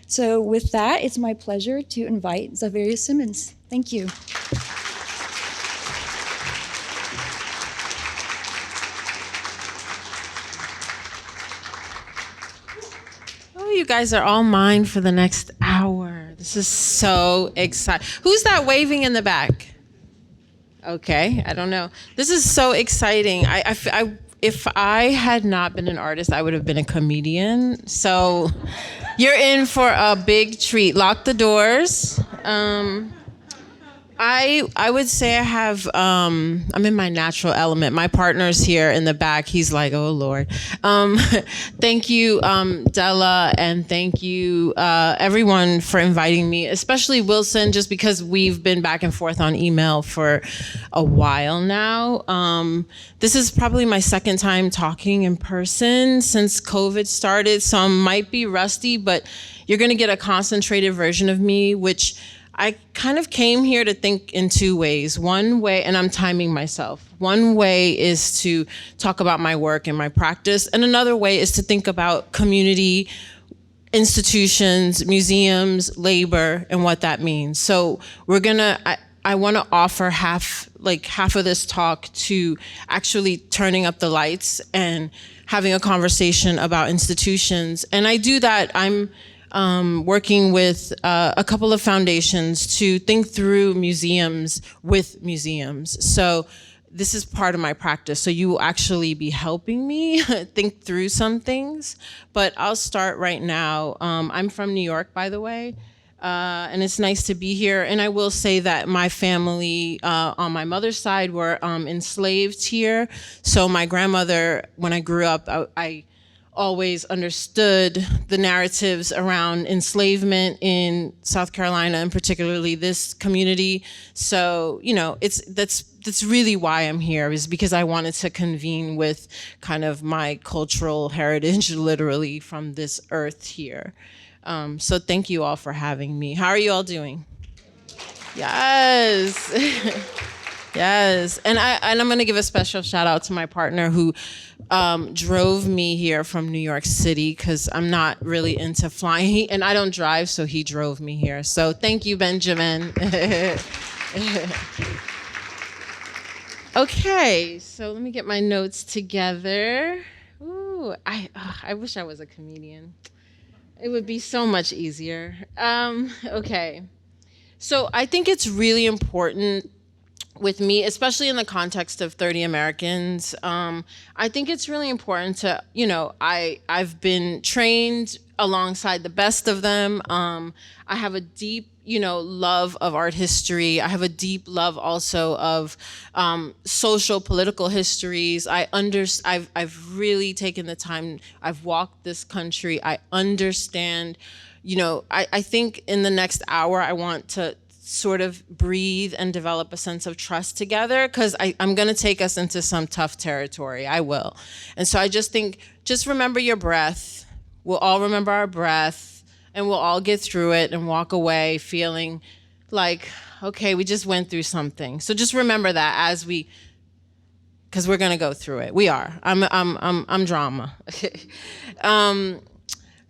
So with that, it's my pleasure to invite Xaviera Simmons. Thank you. Oh, you guys are all mine for the next hour. This is so exciting. Who's that waving in the back? Okay, I don't know. This is so exciting. If I had not been an artist, I would have been a comedian. So you're in for a big treat. Lock the doors. I would say I have, I'm in my natural element. My partner's here in the back. He's like, oh, Lord. Thank you, Della, and thank you, everyone, for inviting me, especially Wilson, just because we've been back and forth on email for a while now. This is probably my second time talking in person since COVID started, so I might be rusty, but you're going to get a concentrated version of me, which I kind of came here to think in two ways. One way, and I'm timing myself, one way is to talk about my work and my practice, and another way is to think about community, institutions, museums, labor, and what that means. So I want to offer half of this talk to actually turning up the lights and having a conversation about institutions. And I do that, I'm working with a couple of foundations to think through museums with museums. So this is part of my practice. So you will actually be helping me think through some things. But I'll start right now. I'm from New York, by the way. And it's nice to be here. And I will say that my family on my mother's side were enslaved here. So my grandmother, when I grew up, I always understood the narratives around enslavement in South Carolina, and particularly this community. So, that's really why I'm here, is because I wanted to convene with kind of my cultural heritage, literally from this earth here. So thank you all for having me. How are you all doing? Yes. Yes, and I'm going to give a special shout out to my partner who drove me here from New York City, because I'm not really into flying, and I don't drive, so he drove me here. So thank you, Benjamin. Okay, so let me get my notes together. Ooh, I wish I was a comedian. It would be so much easier. Okay, so I think it's really important with me, especially in the context of 30 Americans, I think it's really important to, I've been trained alongside the best of them. I have a deep, love of art history. I have a deep love also of social, political histories. I've really taken the time. I've walked this country. I understand, I think in the next hour, I want to sort of breathe and develop a sense of trust together, because I'm going to take us into some tough territory. I will. And so I just think, just remember your breath. We'll all remember our breath, and we'll all get through it and walk away feeling like, okay, we just went through something. So just remember that because we're going to go through it. We are. I'm drama.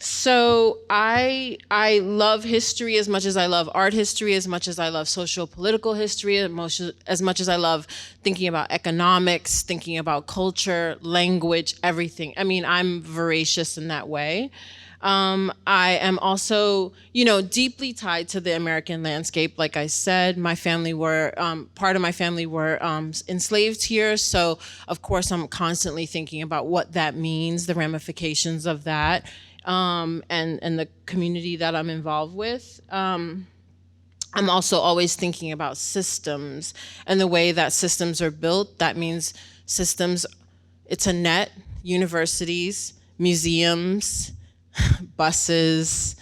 So I love history as much as I love art history, as much as I love social political history, as much as I love thinking about economics, thinking about culture, language, everything. I mean, I'm voracious in that way. I am also, deeply tied to the American landscape. Like I said, my family were, part of my family were enslaved here. So of course, I'm constantly thinking about what that means, the ramifications of that. And the community that I'm involved with. I'm also always thinking about systems and the way that systems are built. That means systems, it's a net, universities, museums, buses,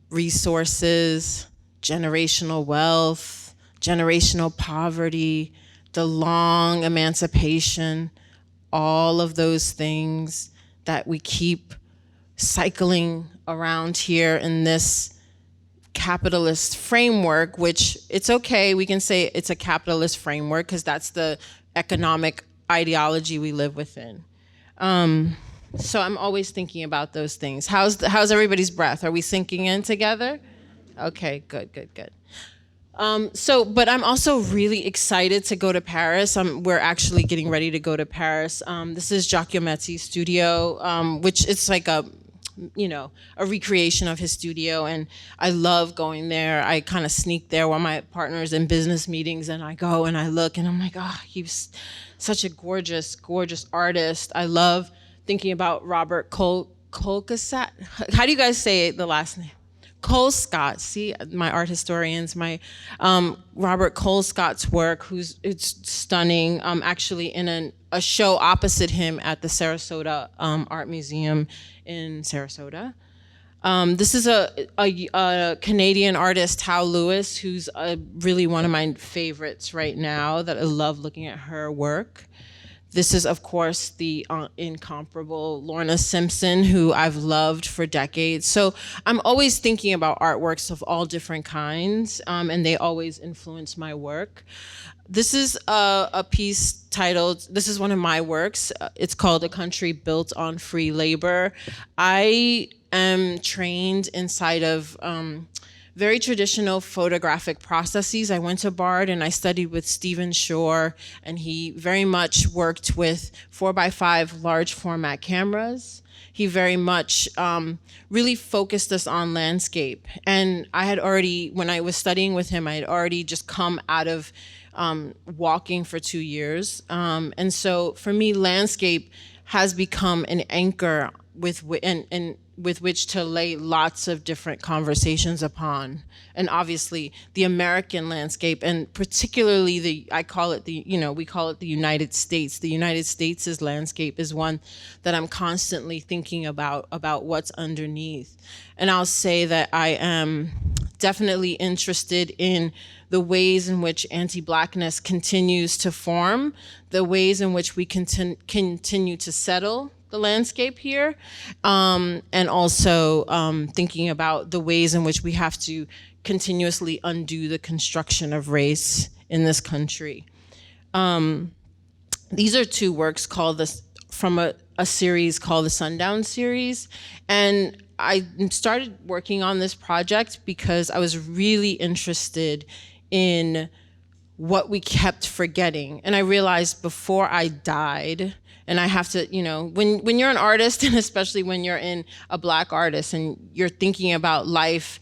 resources, generational wealth, generational poverty, the long emancipation, all of those things that we keep cycling around here in this capitalist framework, which it's okay, we can say it's a capitalist framework because that's the economic ideology we live within. So I'm always thinking about those things. How's everybody's breath? Are we sinking in together? Okay, good. But I'm also really excited to go to Paris. We're actually getting ready to go to Paris. This is Giacometti's studio, which it's like a recreation of his studio, and I love going there. I kind of sneak there while my partner's in business meetings, and I go and I look, and I'm like, oh, he's such a gorgeous, gorgeous artist. I love thinking about Robert Colescott. How do you guys say the last name? Colescott. See, my art historians, my Robert Colescott's work, it's stunning. Actually, in a show opposite him at the Sarasota Art Museum in Sarasota. This is a Canadian artist, Hal Lewis, who's really one of my favorites right now, that I love looking at her work. This is, of course, the incomparable Lorna Simpson, who I've loved for decades. So I'm always thinking about artworks of all different kinds, and they always influence my work. This is a piece titled, this is one of my works. It's called A Country Built on Free Labor. I am trained inside of very traditional photographic processes. I went to Bard and I studied with Stephen Shore, and he very much worked with 4x5 large format cameras. He very much really focused us on landscape. And I had already, when I was studying with him, I had already just come out of walking for 2 years. And so for me, landscape has become an anchor with which to lay lots of different conversations upon. And obviously the American landscape, and particularly we call it the United States. The United States' landscape is one that I'm constantly thinking about what's underneath. And I'll say that I am definitely interested in the ways in which anti-Blackness continues to form, the ways in which we continue to settle the landscape here, and also thinking about the ways in which we have to continuously undo the construction of race in this country. These are two works from a series called the Sundown Series, and I started working on this project because I was really interested in what we kept forgetting. And I realized before I died, and I have to, when you're an artist, and especially when you're a Black artist and you're thinking about life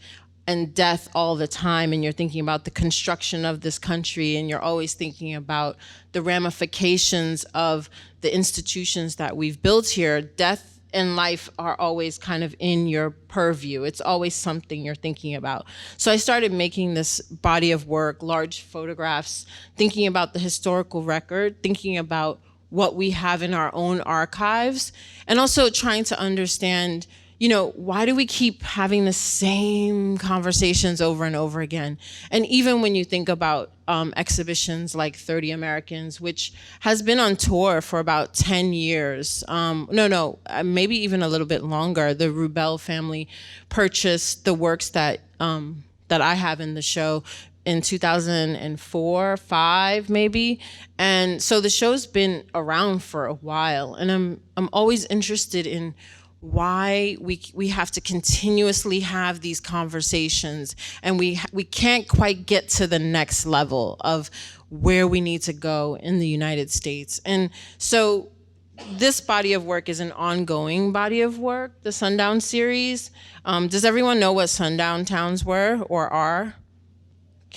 and death all the time, and you're thinking about the construction of this country, and you're always thinking about the ramifications of the institutions that we've built here, death and life are always kind of in your purview. It's always something you're thinking about. So I started making this body of work, large photographs, thinking about the historical record, thinking about what we have in our own archives, and also trying to understand, why do we keep having the same conversations over and over again? And even when you think about exhibitions like 30 Americans, which has been on tour for about 10 years, maybe even a little bit longer. The Rubel family purchased the works that I have in the show in 2004, 5 maybe. And so the show's been around for a while, and I'm always interested in why we have to continuously have these conversations, and we can't quite get to the next level of where we need to go in the United States. And so this body of work is an ongoing body of work, the Sundown Series. Does everyone know what sundown towns were or are?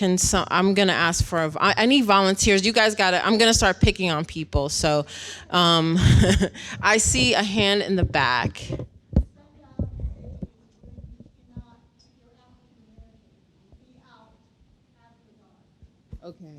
I'm gonna ask for, I need volunteers. You guys I'm gonna start picking on people. So I see a hand in the back. Okay.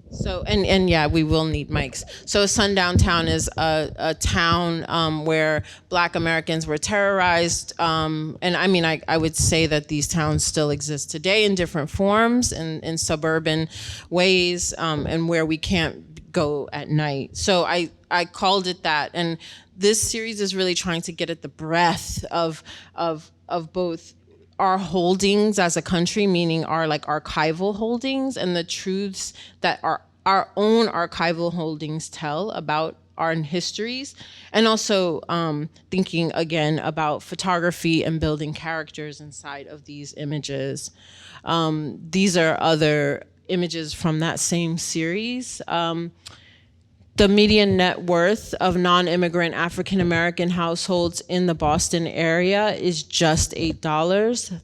So, and yeah, we will need mics. So Sundown Town is a town where Black Americans were terrorized. And I mean, I would say that these towns still exist today in different forms, in suburban ways, and where we can't go at night. So I called it that. And this series is really trying to get at the breadth of both our holdings as a country, meaning our archival holdings, and the truths that our own archival holdings tell about art and histories, and also thinking again about photography and building characters inside of these images. These are other images from that same series. The median net worth of non-immigrant African-American households in the Boston area is just $8,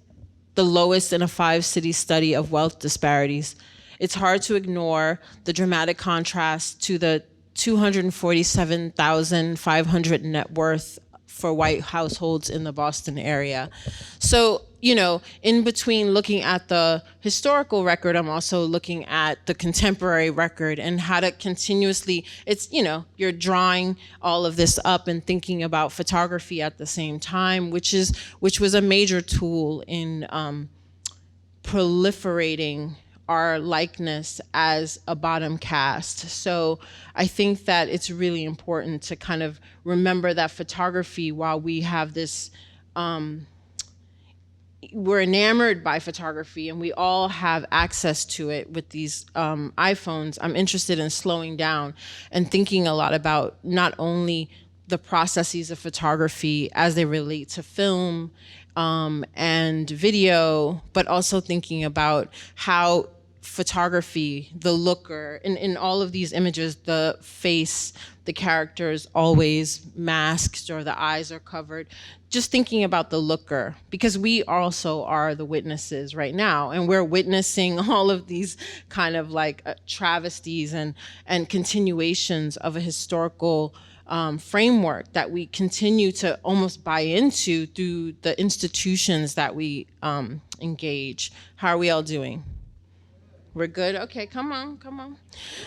the lowest in a 5-city study of wealth disparities. It's hard to ignore the dramatic contrast to the $247,500 net worth for white households in the Boston area. So, you know, in between looking at the historical record, I'm also looking at the contemporary record and how to continuously, it's, you know, you're drawing all of this up and thinking about photography at the same time, which was a major tool in proliferating our likeness as a bottom caste. So I think that it's really important to kind of remember that photography, while we have this, we're enamored by photography and we all have access to it with these iPhones, I'm interested in slowing down and thinking a lot about not only the processes of photography as they relate to film and video, but also thinking about how photography, the looker, in all of these images, the face, the characters always masked or the eyes are covered. Just thinking about the looker, because we also are the witnesses right now, and we're witnessing all of these kind of like travesties and continuations of a historical framework that we continue to almost buy into through the institutions that we engage. How are we all doing? We're good? Okay, come on.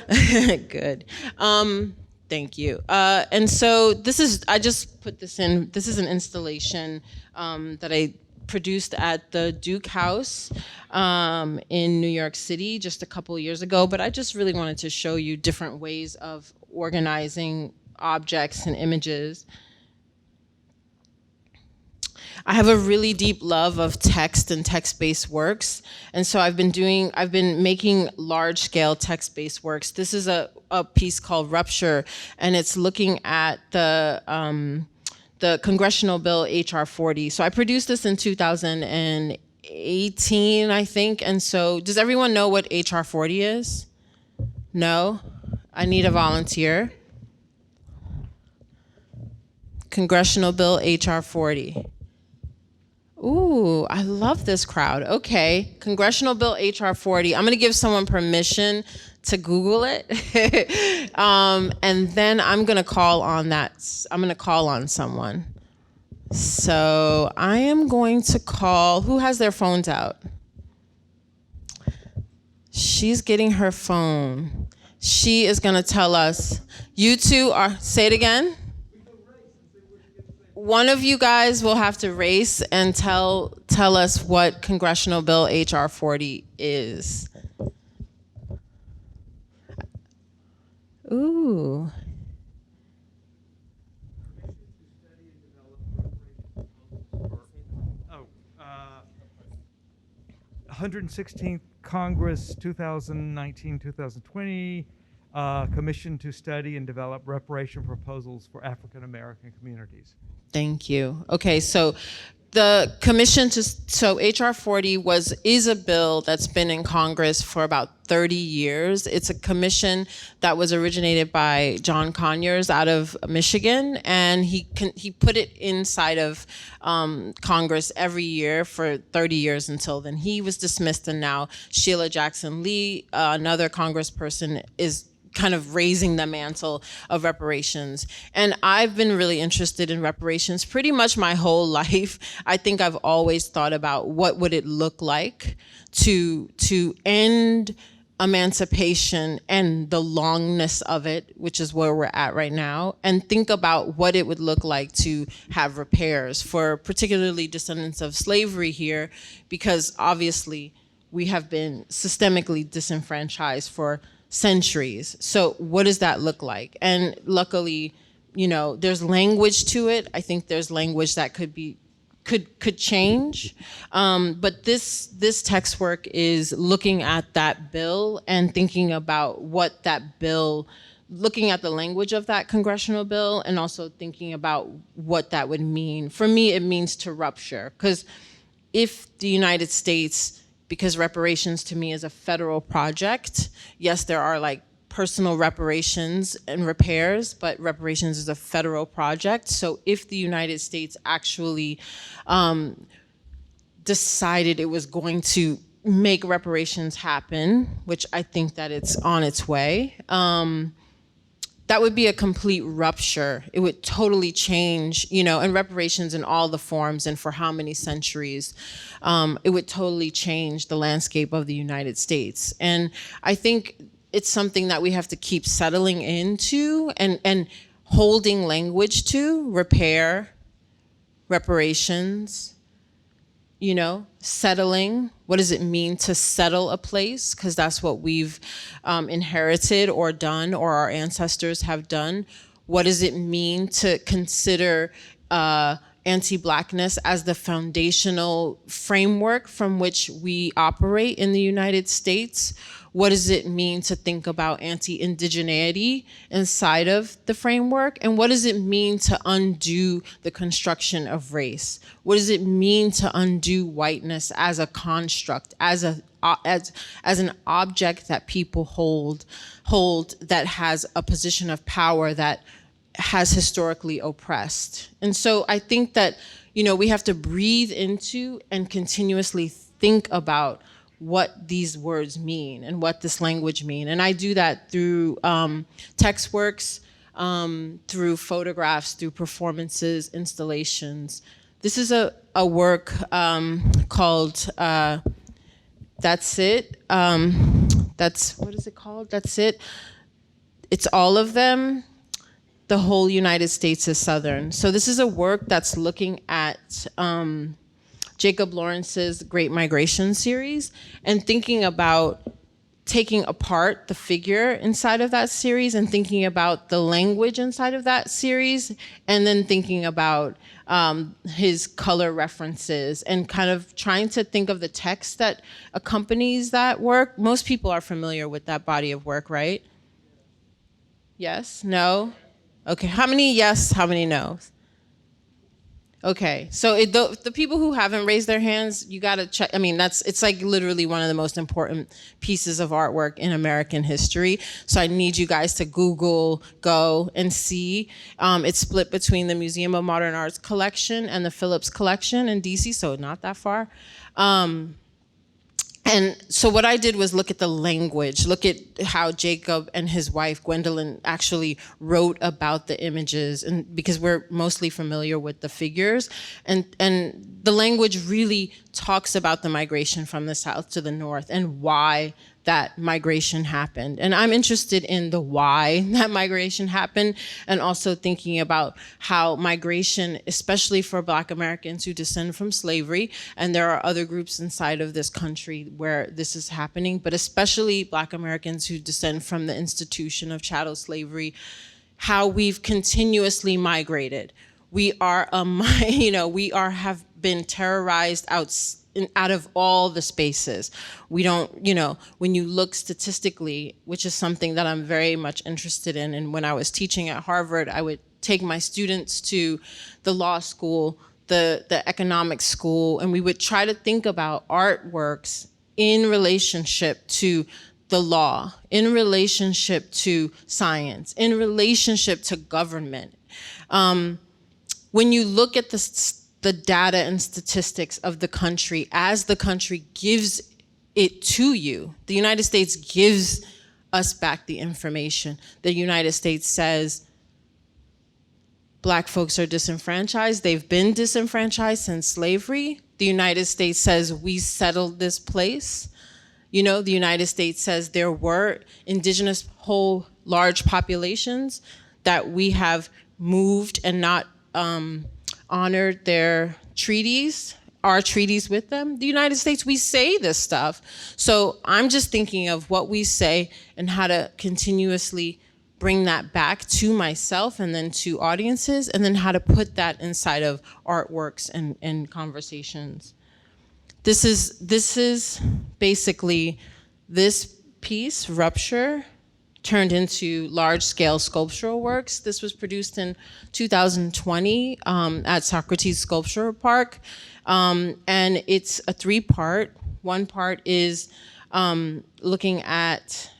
Good. Thank you. And so I just put this in, this is an installation that I produced at the Duke House in New York City just a couple of years ago, but I just really wanted to show you different ways of organizing objects and images. I have a really deep love of text and text-based works. And so I've been making large-scale text-based works. This is a piece called Rupture, and it's looking at the Congressional Bill HR 40. So I produced this in 2018, I think. And so does everyone know what HR 40 is? No? I need a volunteer. Congressional Bill HR 40. Ooh, I love this crowd. Okay, Congressional Bill HR 40. I'm gonna give someone permission to Google it. And then I'm gonna call on someone. So I am going to call, who has their phones out? She's getting her phone. She is gonna tell us, you two are, say it again. One of you guys will have to race and tell us what Congressional Bill HR 40 is. Ooh. Oh, 116th Congress, 2019-2020, Commission to study and develop reparation proposals for African American communities. Thank you. Okay, so the commission so HR 40 is a bill that's been in Congress for about 30 years. It's a commission that was originated by John Conyers out of Michigan, and he put it inside of Congress every year for 30 years until then. He was dismissed, and now Sheila Jackson Lee, another congressperson, is kind of raising the mantle of reparations. And I've been really interested in reparations pretty much my whole life. I think I've always thought about what would it look like to end emancipation and the longness of it, which is where we're at right now, and think about what it would look like to have repairs for particularly descendants of slavery here, because obviously we have been systemically disenfranchised for centuries. So what does that look like? And luckily, you know, there's language to it. I think there's language that could change. But this text work is looking at that bill and thinking about what that bill looking at the language of that congressional bill and also thinking about what that would mean. For me, it means to rupture, because if the United States, because reparations to me is a federal project, yes, there are like personal reparations and repairs, but reparations is a federal project. So if the United States actually decided it was going to make reparations happen, which I think that it's on its way, that would be a complete rupture. It would totally change, and reparations in all the forms and for how many centuries, it would totally change the landscape of the United States. And I think it's something that we have to keep settling into and holding language to: repair, reparations, settling. What does it mean to settle a place? Because that's what we've inherited or done, or our ancestors have done. What does it mean to consider anti-Blackness as the foundational framework from which we operate in the United States? What does it mean to think about anti-indigeneity inside of the framework? And what does it mean to undo the construction of race? What does it mean to undo whiteness as a construct, as an object that people hold that has a position of power that has historically oppressed? And so I think that, we have to breathe into and continuously think about what these words mean and what this language mean. And I do that through text works, through photographs, through performances, installations. This is a work called That's It. What is it called? That's It. It's all of them. The whole United States is Southern. So this is a work that's looking at Jacob Lawrence's Great Migration series and thinking about taking apart the figure inside of that series and thinking about the language inside of that series, and then thinking about his color references and kind of trying to think of the text that accompanies that work. Most people are familiar with that body of work, right? Yes? No? Okay, how many yes, how many no's? Okay, so the people who haven't raised their hands, you gotta check. I mean, it's like literally one of the most important pieces of artwork in American history. So I need you guys to go and see. It's split between the Museum of Modern Art's collection and the Phillips collection in DC, so not that far. And so what I did was look at the language, look at how Jacob and his wife, Gwendolyn, actually wrote about the images, and because we're mostly familiar with the figures. And the language really talks about the migration from the South to the North and why that migration happened. And I'm interested in the why that migration happened, and also thinking about how migration, especially for Black Americans who descend from slavery, and there are other groups inside of this country where this is happening, but especially Black Americans who descend from the institution of chattel slavery, how we've continuously migrated. We are, have been terrorized out of all the spaces. We don't, when you look statistically, which is something that I'm very much interested in, and when I was teaching at Harvard, I would take my students to the law school, the economics school, and we would try to think about artworks in relationship to the law, in relationship to science, in relationship to government. When you look at the data and statistics of the country as the country gives it to you, the United States gives us back the information. The United States says Black folks are disenfranchised. They've been disenfranchised since slavery. The United States says we settled this place. The United States says there were indigenous whole large populations that we have moved and not honored their treaties, our treaties with them. The United States, we say this stuff. So I'm just thinking of what we say and how to continuously bring that back to myself and then to audiences, and then how to put that inside of artworks and conversations. This is basically this piece, Rupture, turned into large-scale sculptural works. This was produced in 2020 at Socrates Sculpture Park, and it's a 3-part. One part is looking at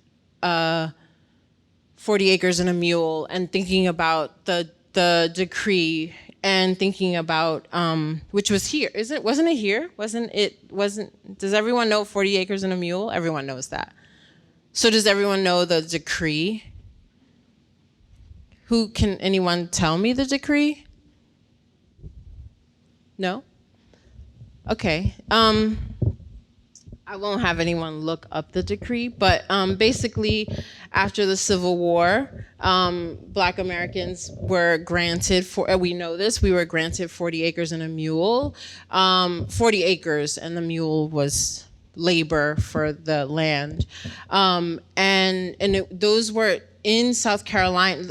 40 Acres and a Mule and thinking about the decree and thinking about, which was here. Wasn't it here? Does everyone know 40 Acres and a Mule? Everyone knows that. So does everyone know the decree? Anyone tell me the decree? No? Okay. I won't have anyone look up the decree, but basically, after the Civil War, Black Americans were granted, we know this, we were granted 40 acres and a mule. 40 acres and the mule was labor for the land. Those were in South Carolina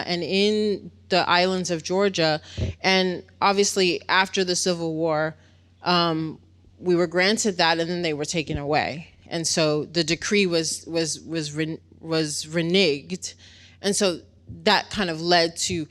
and in the islands of Georgia. And obviously, after the Civil War, we were granted that, and then they were taken away, and so the decree was reneged, and so that kind of led to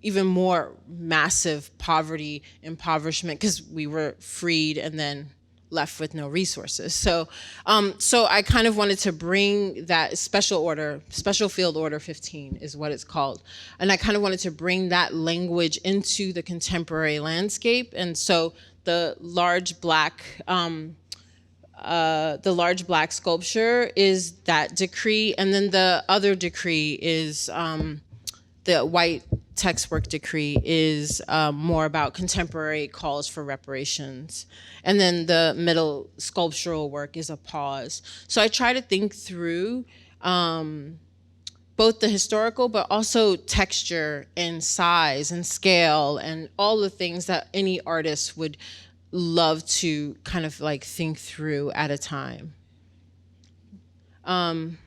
even more massive poverty, impoverishment, because we were freed and then left with no resources. So I kind of wanted to bring that Special Field Order 15 is what it's called, and I kind of wanted to bring that language into the contemporary landscape, and so the large black sculpture is that decree, and then the other decree is the white textwork decree is more about contemporary calls for reparations, and then the middle sculptural work is a pause. So I try to think through both the historical, but also texture and size and scale and all the things that any artist would love to kind of like think through at a time. And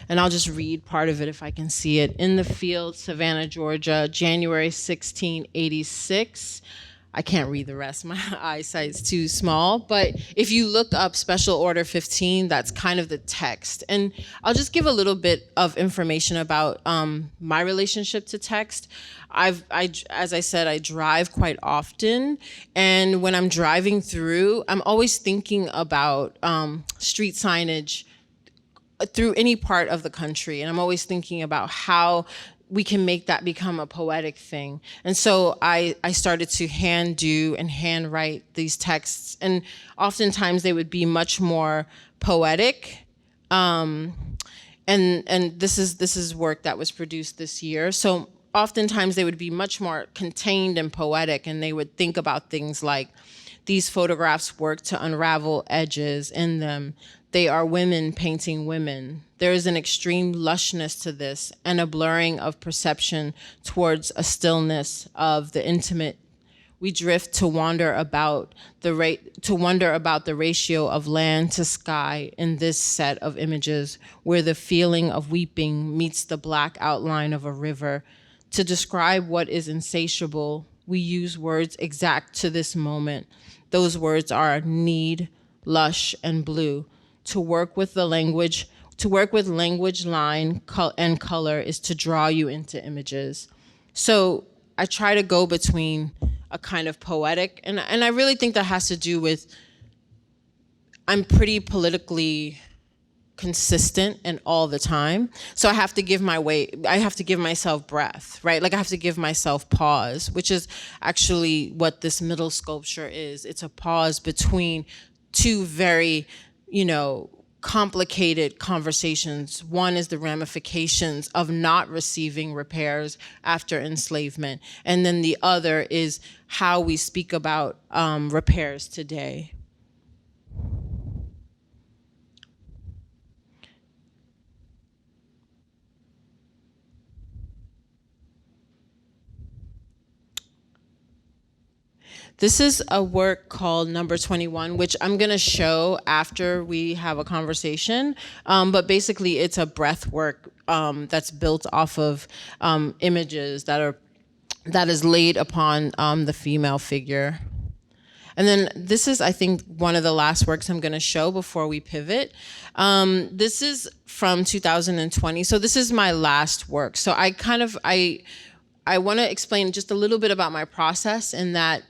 I'll just read part of it if I can see it. In the Field, Savannah, Georgia, January 1686. I can't read the rest. My eyesight's too small. But if you look up Special Order 15, that's kind of the text. And I'll just give a little bit of information about my relationship to text. As I said, I drive quite often. And when I'm driving through, I'm always thinking about street signage through any part of the country. And I'm always thinking about how we can make that become a poetic thing. And so I started to hand do and hand write these texts. And oftentimes they would be much more poetic. And this is work that was produced this year. So oftentimes they would be much more contained and poetic. And they would think about things like, these photographs work to unravel edges in them. They are women painting women. There is an extreme lushness to this and a blurring of perception towards a stillness of the intimate. We drift to wonder about the ratio of land to sky in this set of images, where the feeling of weeping meets the black outline of a river. To describe what is insatiable, we use words exact to this moment. Those words are need, lush, and blue. To work with language line and color is to draw you into images. So I try to go between a kind of poetic, and I really think that has to do with, I'm pretty politically consistent and all the time. So I have to give myself breath, right? Like I have to give myself pause, which is actually what this middle sculpture is. It's a pause between two very, complicated conversations. One is the ramifications of not receiving repairs after enslavement. And then the other is how we speak about repairs today. This is a work called Number 21, which I'm going to show after we have a conversation. But basically, it's a breath work that's built off of images that is laid upon the female figure. And then this is, I think, one of the last works I'm going to show before we pivot. This is from 2020. So this is my last work. So I want to explain just a little bit about my process in that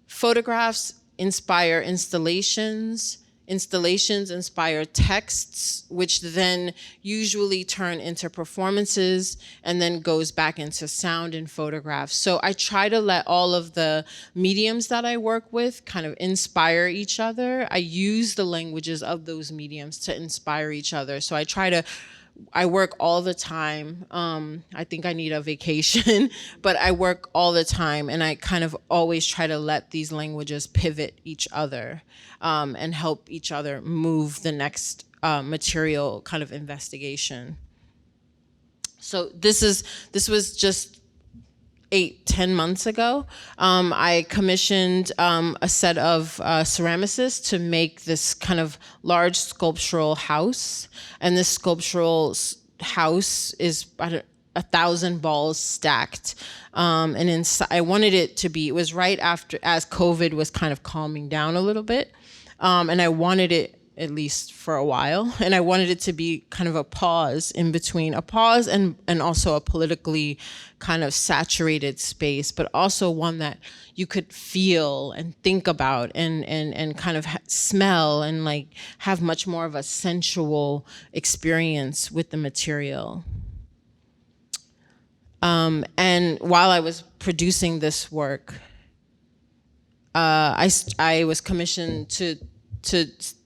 photographs inspire installations inspire texts, which then usually turn into performances and then goes back into sound and photographs. So I try to let all of the mediums that I work with kind of inspire each other. I use the languages of those mediums to inspire each other. So I work all the time. I think I need a vacation, but I work all the time, and I kind of always try to let these languages pivot each other and help each other move the next material kind of investigation. So this was just 8-10 months ago. I commissioned a set of ceramicists to make this kind of large sculptural house. And this sculptural house is about 1,000 balls stacked. And inside, I wanted it to be, it was right after, as COVID was kind of calming down a little bit. And I wanted it, at least for a while, and I wanted it to be kind of a pause in between, a pause and also a politically kind of saturated space, but also one that you could feel and think about and kind of smell and like have much more of a sensual experience with the material. And while I was producing this work, I was commissioned to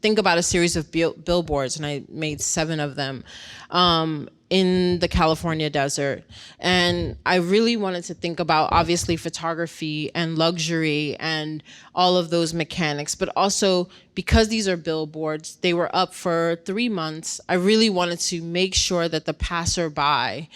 think about a series of billboards, and I made 7 of them in the California desert. And I really wanted to think about, obviously, photography and luxury and all of those mechanics, but also because these are billboards, they were up for 3 months. I really wanted to make sure that the passerby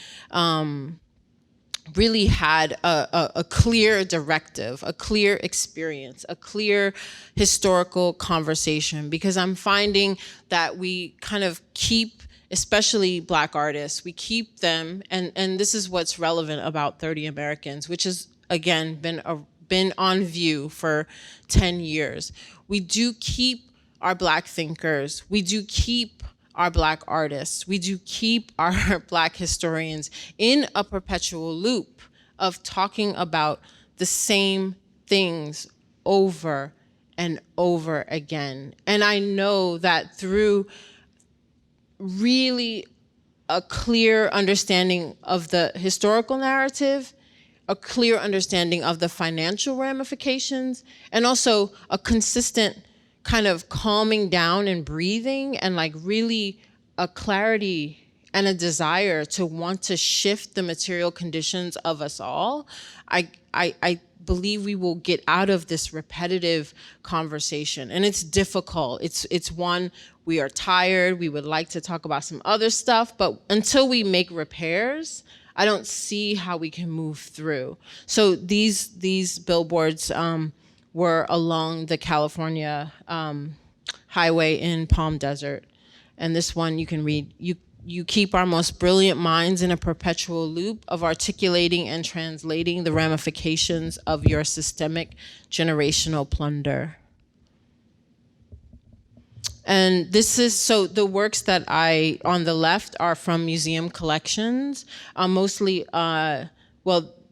really had a clear directive, a clear experience, a clear historical conversation, because I'm finding that we kind of keep, especially Black artists, we keep them, and this is what's relevant about 30 Americans, which has, again, been on view for 10 years. We do keep our Black thinkers, we do keep our Black artists, we do keep our Black historians in a perpetual loop of talking about the same things over and over again. And I know that through really a clear understanding of the historical narrative, a clear understanding of the financial ramifications, and also a consistent kind of calming down and breathing, and like really a clarity and a desire to want to shift the material conditions of us all, I believe we will get out of this repetitive conversation. And it's difficult. It's one, we are tired, we would like to talk about some other stuff, but until we make repairs, I don't see how we can move through. So these billboards were along the California highway in Palm Desert. And this one you can read, you keep our most brilliant minds in a perpetual loop of articulating and translating the ramifications of your systemic generational plunder. And this is, so the works that on the left are from museum collections, mostly,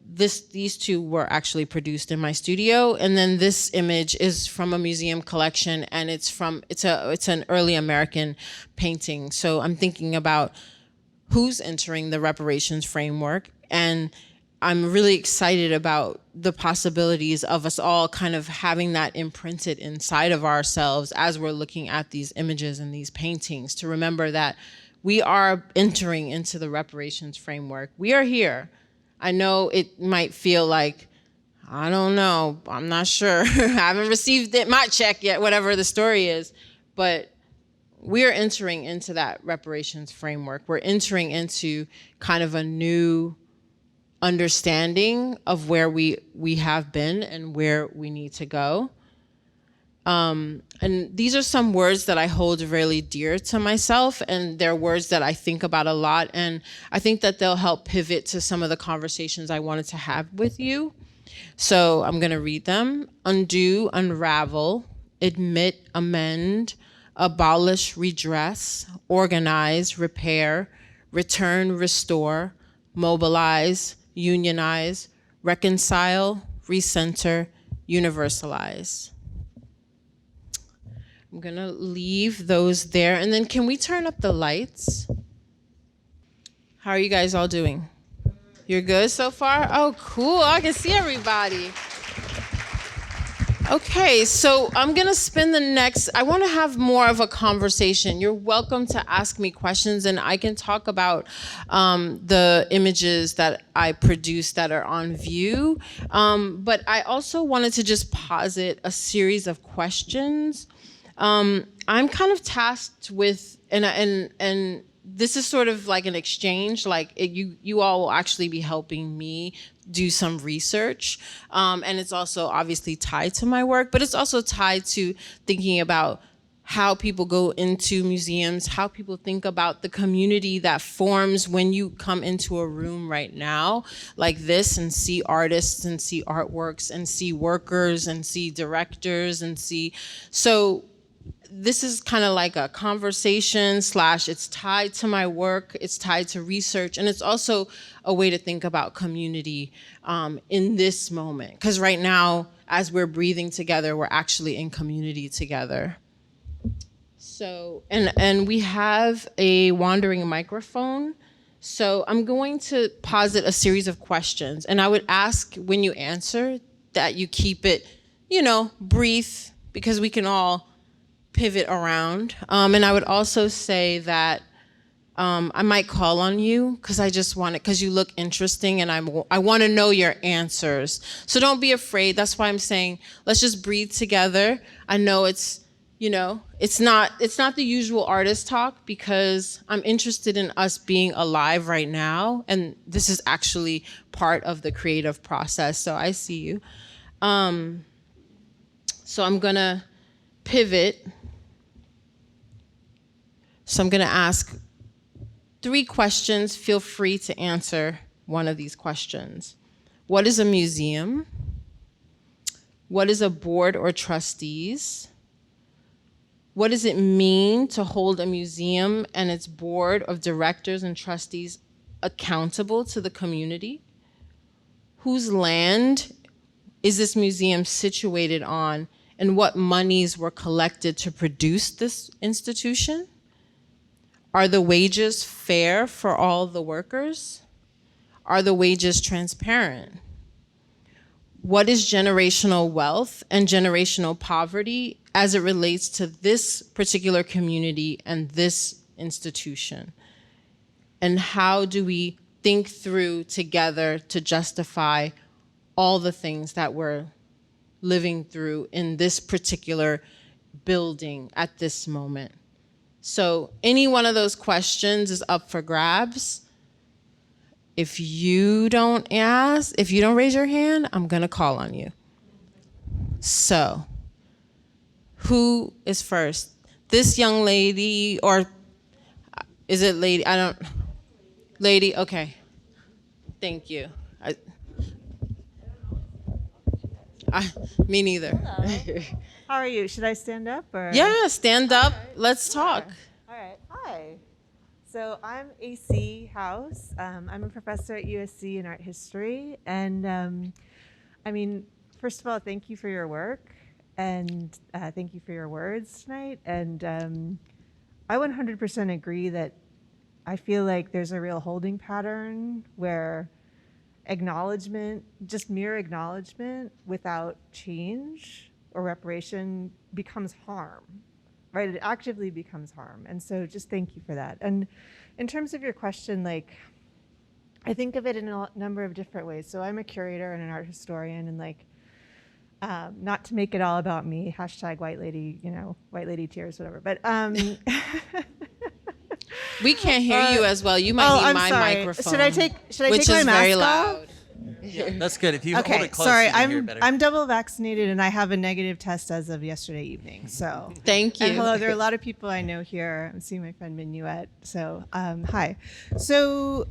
these 2 were actually produced in my studio, and then this image is from a museum collection, and it's an early American painting. So I'm thinking about who's entering the reparations framework, and I'm really excited about the possibilities of us all kind of having that imprinted inside of ourselves as we're looking at these images and these paintings, to remember that we are entering into the reparations framework. We are here. I know it might feel like, I don't know, I'm not sure, I haven't received my check yet, whatever the story is, but we're entering into that reparations framework. We're entering into kind of a new understanding of where we have been and where we need to go. And these are some words that I hold really dear to myself, and they're words that I think about a lot, and I think that they'll help pivot to some of the conversations I wanted to have with you. So I'm going to read them. Undo, unravel, admit, amend, abolish, redress, organize, repair, return, restore, mobilize, unionize, reconcile, recenter, universalize. I'm going to leave those there. And then can we turn up the lights? How are you guys all doing? You're good so far? Oh, cool. I can see everybody. Okay, so I'm going to spend I want to have more of a conversation. You're welcome to ask me questions, and I can talk about the images that I produce that are on view. But I also wanted to just posit a series of questions. I'm kind of tasked with, and this is sort of like an exchange, like you all will actually be helping me do some research. And it's also obviously tied to my work, but it's also tied to thinking about how people go into museums, how people think about the community that forms when you come into a room right now like this and see artists and see artworks and see workers and see directors and see, so this is kind of like a conversation / it's tied to my work, it's tied to research, and it's also a way to think about community in this moment. Because right now, as we're breathing together, we're actually in community together. So, and we have a wandering microphone. So I'm going to posit a series of questions, and I would ask when you answer that you keep it, brief, because we can all pivot around. And I would also say that I might call on you because I just want it, because you look interesting and I want to know your answers. So don't be afraid. That's why I'm saying, let's just breathe together. I know it's not the usual artist talk, because I'm interested in us being alive right now. And this is actually part of the creative process. So I see you. So I'm going to pivot. So I'm going to ask 3 questions. Feel free to answer one of these questions. What is a museum? What is a board or trustees? What does it mean to hold a museum and its board of directors and trustees accountable to the community? Whose land is this museum situated on, and what monies were collected to produce this institution? Are the wages fair for all the workers? Are the wages transparent? What is generational wealth and generational poverty as it relates to this particular community and this institution? And how do we think through together to justify all the things that we're living through in this particular building at this moment? So any one of those questions is up for grabs. If you don't raise your hand, I'm gonna call on you. So, who is first? This young lady, or is it lady? Lady, okay. Thank you. Me neither. Hello. How are you? Should I stand up or? Yeah, stand up. Right. Let's talk. All right. Hi. So I'm AC House. I'm a professor at USC in art history. And first of all, thank you for your work. And thank you for your words tonight. And I 100% agree that I feel like there's a real holding pattern where acknowledgement, just mere acknowledgement without change or reparation becomes harm, right? It actively becomes harm. And so just thank you for that. And in terms of your question, like, I think of it in a number of different ways. So I'm a curator and an art historian, and like, not to make it all about me, hashtag white lady, white lady tears, whatever. But we can't hear you as well. You might need my microphone. Should I take my which is mask very off? loud. Yeah, that's good. If you hold Okay, it close, sorry, you can hear better. I'm double vaccinated and I have a negative test as of yesterday evening. So Thank you. And hello, there are a lot of people I know here. I'm seeing my friend Minuet. So hi. So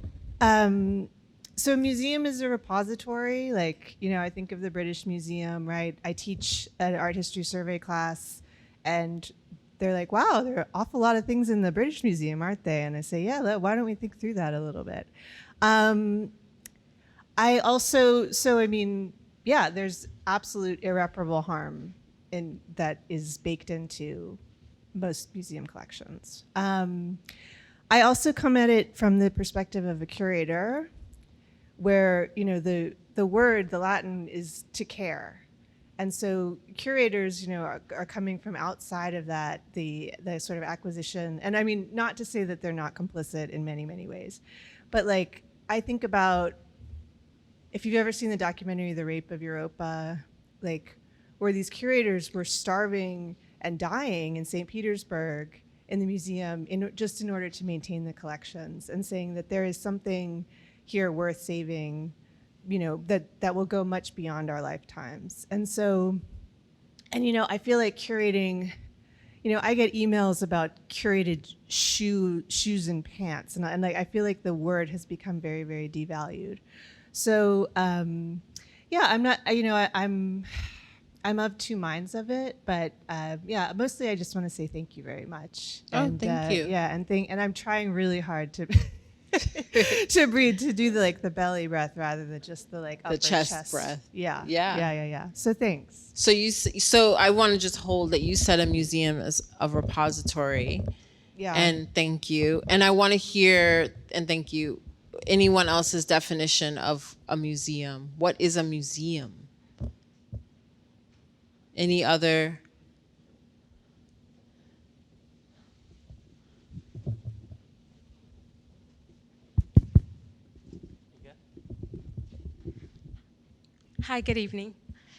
So a museum is a repository. Like, I think of the British Museum, right? I teach an art history survey class, and they're like, wow, there are an awful lot of things in the British Museum, aren't they? And I say, yeah, why don't we think through that a little bit? There's absolute irreparable harm that is baked into most museum collections. I also come at it from the perspective of a curator, where the word, the Latin, is to care. And so curators, are coming from outside of that, the sort of acquisition. And I mean, not to say that they're not complicit in many, many ways, but like, I think about, if you've ever seen the documentary, The Rape of Europa, like, where these curators were starving and dying in St. Petersburg in the museum just in order to maintain the collections, and saying that there is something here worth saving, that will go much beyond our lifetimes. And so, I feel like curating, I get emails about curated shoes and pants, and I feel like the word has become very, very devalued. So, I'm not, I'm of two minds of it, but mostly I just want to say thank you very much. Thank you. And I'm trying really hard to to breathe, to do the belly breath rather than just the upper chest breath. Yeah. So thanks. So I want to just hold that you said a museum is a repository. Yeah. And thank you. And I want to hear, and thank you, anyone else's definition of a museum. What is a museum? Any other? Hi, good evening.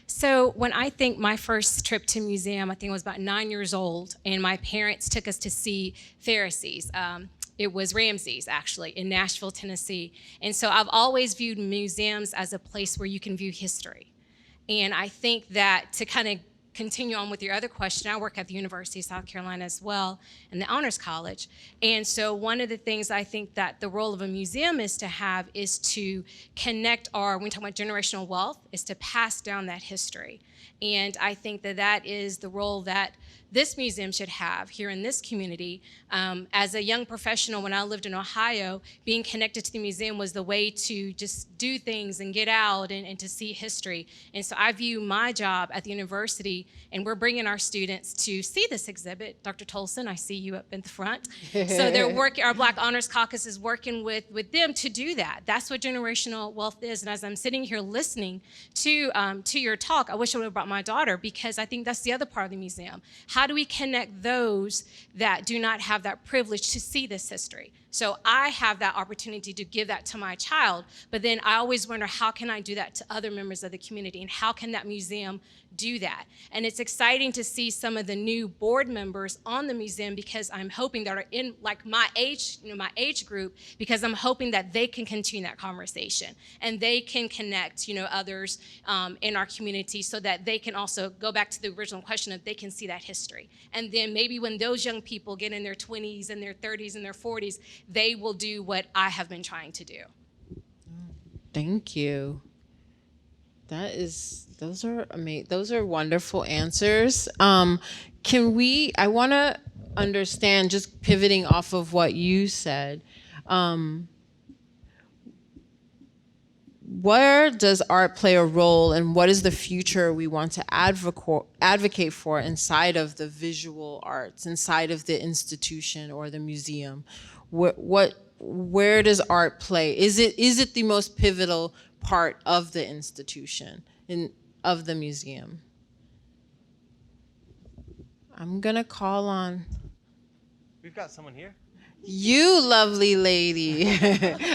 So when I think my first trip to museum, I think I was about 9 years old, and my parents took us to see Pharisees. It was Ramses, actually, in Nashville, Tennessee. And so I've always viewed museums as a place where you can view history. And I think that, to kind of continue on with your other question, I work at the University of South Carolina as well, in the Honors College. And so one of the things I think that the role of a museum is to have is to connect when we talk about generational wealth, is to pass down that history. And I think that that is the role that this museum should have here in this community. As a young professional, when I lived in Ohio, being connected to the museum was the way to just do things and get out and to see history. And so I view my job at the university, and we're bringing our students to see this exhibit. Dr. Tolson, I see you up in the front. So they're working, our Black Honors Caucus is working with them to do that. That's what generational wealth is. And as I'm sitting here listening to your talk, I wish I would have brought my daughter, because I think that's the other part of the museum. How do we connect those that do not have that privilege to see this history? So I have that opportunity to give that to my child, but then I always wonder, how can I do that to other members of the community, and how can that museum do that? And it's exciting to see some of the new board members on the museum, because I'm hoping that are in my age group, because I'm hoping that they can continue that conversation and they can connect, others in our community, so that they can also go back to the original question of they can see that history. And then maybe when those young people get in their 20s and their 30s and their 40s, they will do what I have been trying to do. Thank you. Those are amazing. Those are wonderful answers. I want to understand, just pivoting off of what you said, where does art play a role, and what is the future we want to advocate for inside of the visual arts, inside of the institution or the museum? Where does art play? Is it the most pivotal part of the institution, of the museum? I'm gonna call on. We've got someone here. You lovely lady.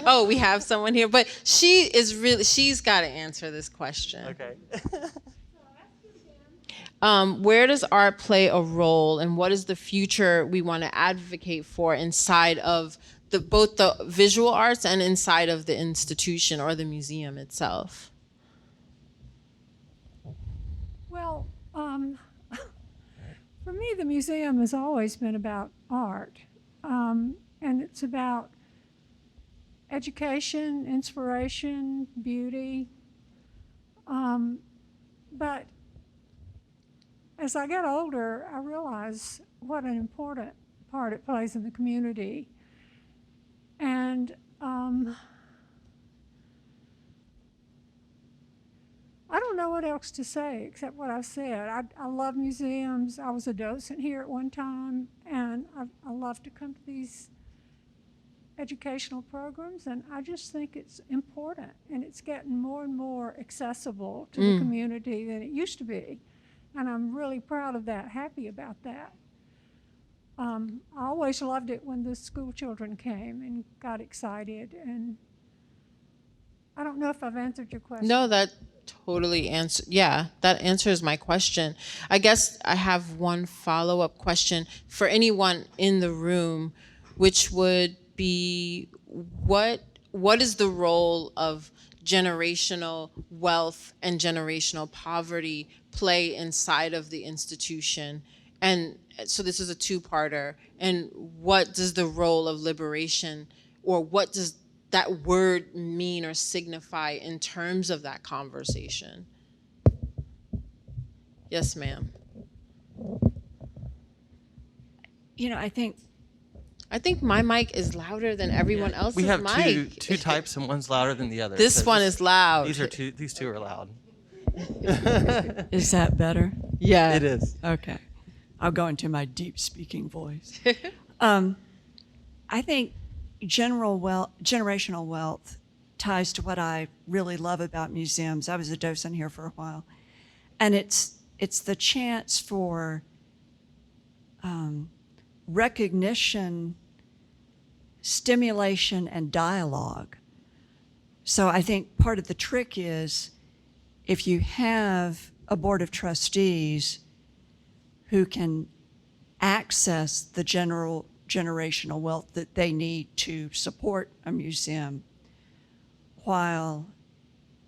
Oh, we have someone here, but she's got to answer this question. Okay. Where does art play a role, and what is the future we want to advocate for inside of both the visual arts and inside of the institution or the museum itself? Well, for me, the museum has always been about art. And it's about education, inspiration, beauty. But as I get older, I realize what an important part it plays in the community. And I don't know what else to say except what I've said. I love museums. I was a docent here at one time, and I love to come to these educational programs, and I just think it's important, and it's getting more and more accessible to the community than it used to be. And I'm really proud of that, happy about that. I always loved it when the school children came and got excited, and I don't know if I've answered your question. No, that totally that answers my question. I guess I have one follow-up question for anyone in the room, which would be what is the role of generational wealth and generational poverty play inside of the institution? And so this is a two-parter. And what does the role of liberation, or what does that word mean or signify in terms of that conversation? Yes, ma'am. You know, I think my mic is louder than everyone else's We have mic. two types, and one's louder than the other. This So one is loud. These two are loud. is that better? Yeah. It is. Okay. I'll go into my deep speaking voice. I think generational wealth ties to what I really love about museums. I was a docent here for a while, and it's the chance for recognition, stimulation, and dialogue. So I think part of the trick is if you have a board of trustees who can access the generational wealth that they need to support a museum, while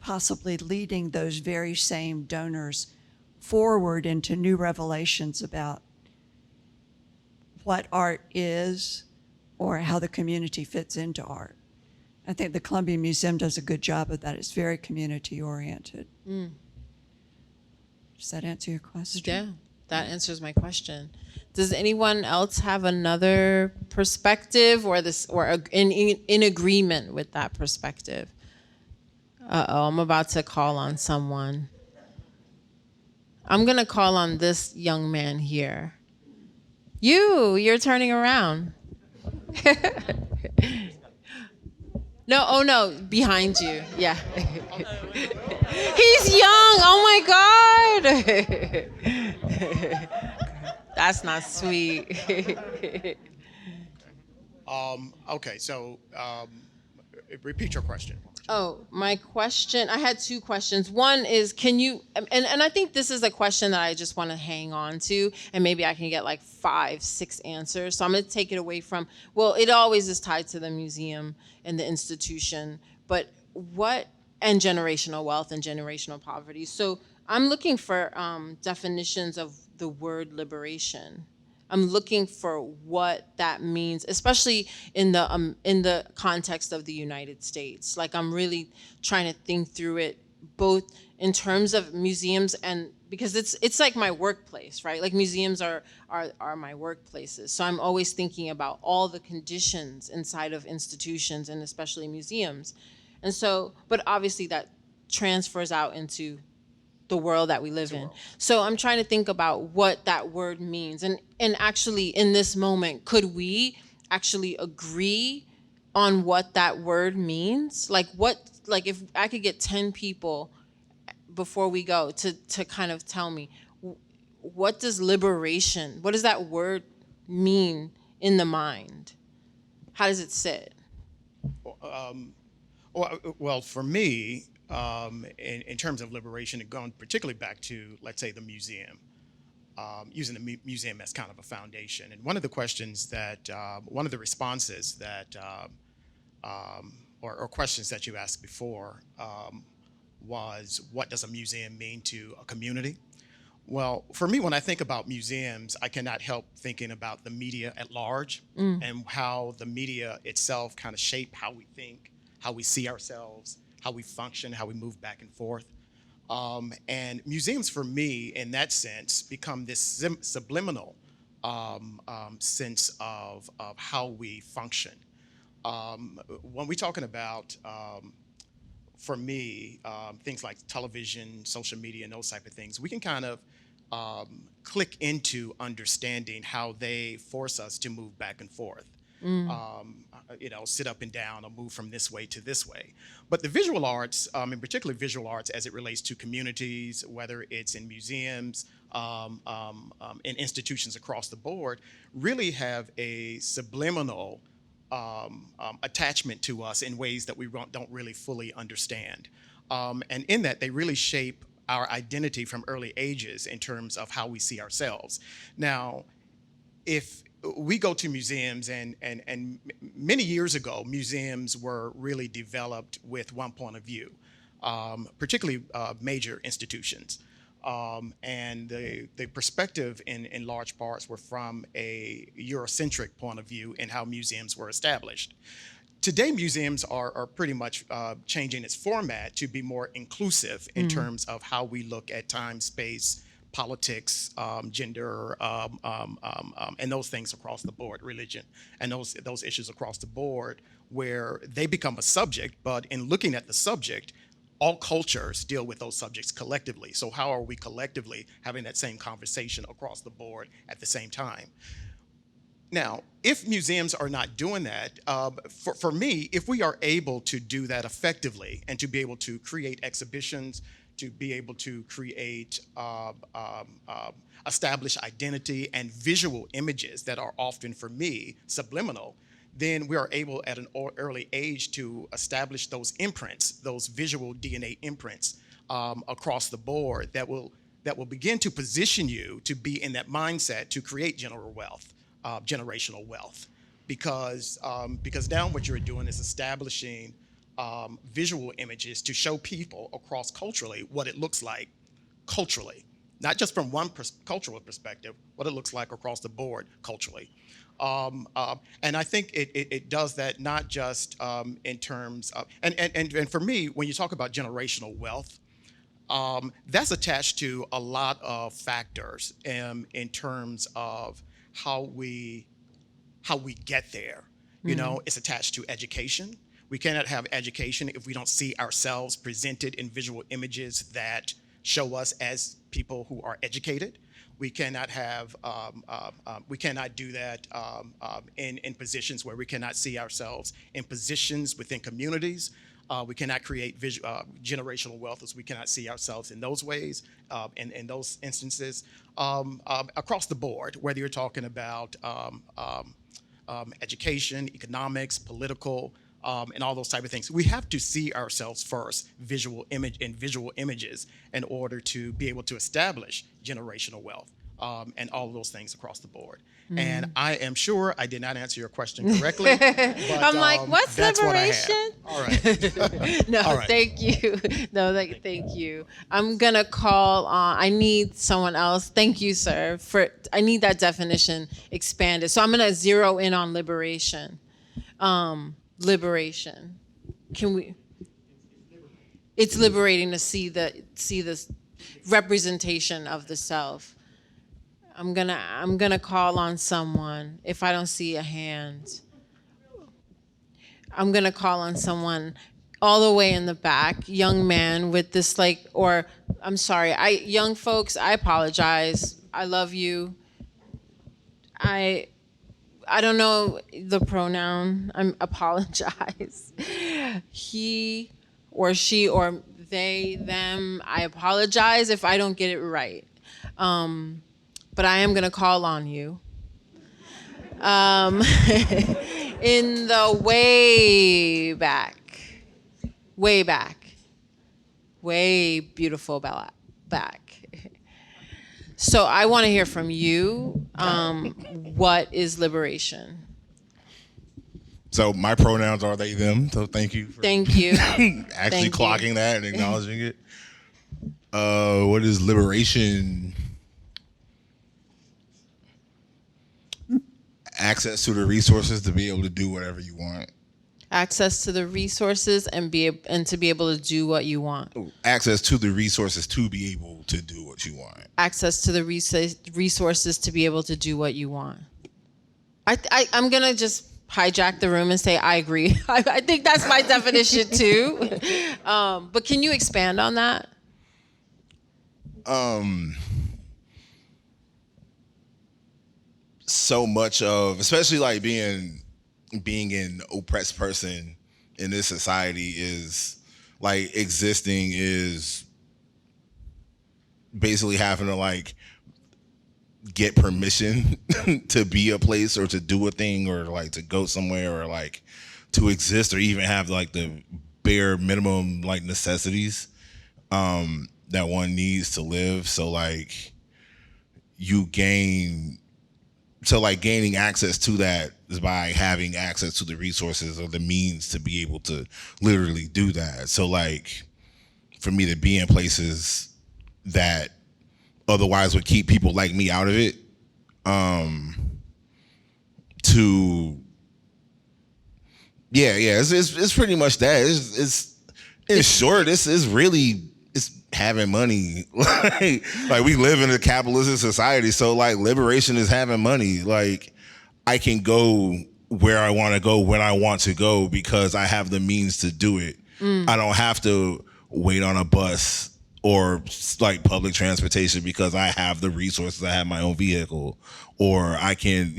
possibly leading those very same donors forward into new revelations about what art is or how the community fits into art. I think the Columbia Museum does a good job of that. It's very community oriented. Does that answer your question? Yeah, that answers my question. Does anyone else have another perspective or in agreement with that perspective? I'm about to call on someone. I'm gonna call on this young man here. You're turning around. No, oh no, behind you, yeah. He's young, oh my God. That's not sweet. Okay, so repeat your question. Oh, my question, I had two questions. One is, can you, and I think this is a question that I just want to hang on to, and maybe I can get like 5, 6 answers. So I'm going to take it away from, well, it always is tied to the museum and the institution, but and generational wealth and generational poverty. So I'm looking for definitions of the word liberation. I'm looking for what that means, especially in the context of the United States. Like, I'm really trying to think through it both in terms of museums, and because it's like my workplace, right? Like, museums are my workplaces. So I'm always thinking about all the conditions inside of institutions, and especially museums. And so, but obviously that transfers out into the world that we live in. So I'm trying to think about what that word means. And actually, in this moment, could we actually agree on what that word means? Like, if I could get 10 people before we go to kind of tell me, what does liberation, what does that word mean in the mind? How does it sit? Well, for me, in terms of liberation, and going particularly back to, let's say, the museum, using the museum as kind of a foundation. And one of the questions that, one of the responses that, or questions that you asked before was, what does a museum mean to a community? Well, for me, when I think about museums, I cannot help thinking about the media at large and how the media itself kind of shape how we think how we see ourselves, how we function, how we move back and forth. And museums, for me, in that sense, become this subliminal sense of how we function. When we're talking about, for me, things like television, social media, and those type of things, we can kind of click into understanding how they force us to move back and forth. Sit up and down or move from this way to this way. But the visual arts, in particular visual arts as it relates to communities, whether it's in museums, in institutions across the board, really have a subliminal attachment to us in ways that we don't really fully understand. And in that, they really shape our identity from early ages in terms of how we see ourselves. Now, if we go to museums, and many years ago, museums were really developed with one point of view, particularly major institutions. And the perspective in large parts were from a Eurocentric point of view in how museums were established. Today, museums are pretty much changing its format to be more inclusive in terms of how we look at time, space, politics, gender, and those things across the board, religion, and those issues across the board, where they become a subject, but in looking at the subject, all cultures deal with those subjects collectively. So how are we collectively having that same conversation across the board at the same time? Now, if museums are not doing that, for me, if we are able to do that effectively and to be able to create exhibitions, to be able to create, establish identity and visual images that are often, for me, subliminal, then we are able at an early age to establish those imprints, those visual DNA imprints across the board that will begin to position you to be in that mindset to create generational wealth. Because now what you're doing is establishing visual images to show people across culturally what it looks like culturally, not just from one cultural perspective, what it looks like across the board culturally. And I think it does that not just in terms of, and for me, when you talk about generational wealth, that's attached to a lot of factors in terms of how we get there. You know, it's attached to education. We cannot have education if we don't see ourselves presented in visual images that show us as people who are educated. We cannot have, we cannot do that in positions where we cannot see ourselves in positions within communities. We cannot create generational wealth as we cannot see ourselves in those ways, in those instances. Across the board, whether you're talking about education, economics, political, and all those type of things. We have to see ourselves first, visual images, in order to be able to establish generational wealth, and all of those things across the board. And I am sure I did not answer your question correctly. But, I'm like, what's liberation? All right. No, All right. thank you. No, thank you. I'm gonna call on. I need someone else. Thank you, sir. I need that definition expanded. So I'm gonna zero in on liberation. Liberation. Can we? It's liberating to see this representation of the self. I'm gonna call on someone. If I don't see a hand, I'm gonna call on someone all the way in the back, young man with this I'm sorry, young folks, I apologize. I love you. I don't know the pronoun. I apologize. He or she or they, them. I apologize if I don't get it right. But I am going to call on you. In the way beautiful back. So I want to hear from you. What is liberation? So my pronouns are they, them. So thank you for actually clocking that and acknowledging it. What is liberation? Access to the resources to be able to do whatever you want. Access to the resources and to be able to do what you want. Access to the resources to be able to do what you want. Access to the resources to be able to do what you want. I'm going to just hijack the room and say I agree. I think that's my definition too. But can you expand on that? So much of, especially like being an oppressed person in this society, is like existing is basically having to like get permission to be a place or to do a thing or like to go somewhere or like to exist or even have like the bare minimum like necessities that one needs to live. So like gaining access to that is by having access to the resources or the means to be able to literally do that. So like for me to be in places that otherwise would keep people like me out of it, it's pretty much that. It's short. It's really having money. like we live in a capitalistic society, so like liberation is having money. Like I can go where I want to go when I want to go because I have the means to do it. I don't have to wait on a bus or like public transportation because I have the resources. I have my own vehicle, or I can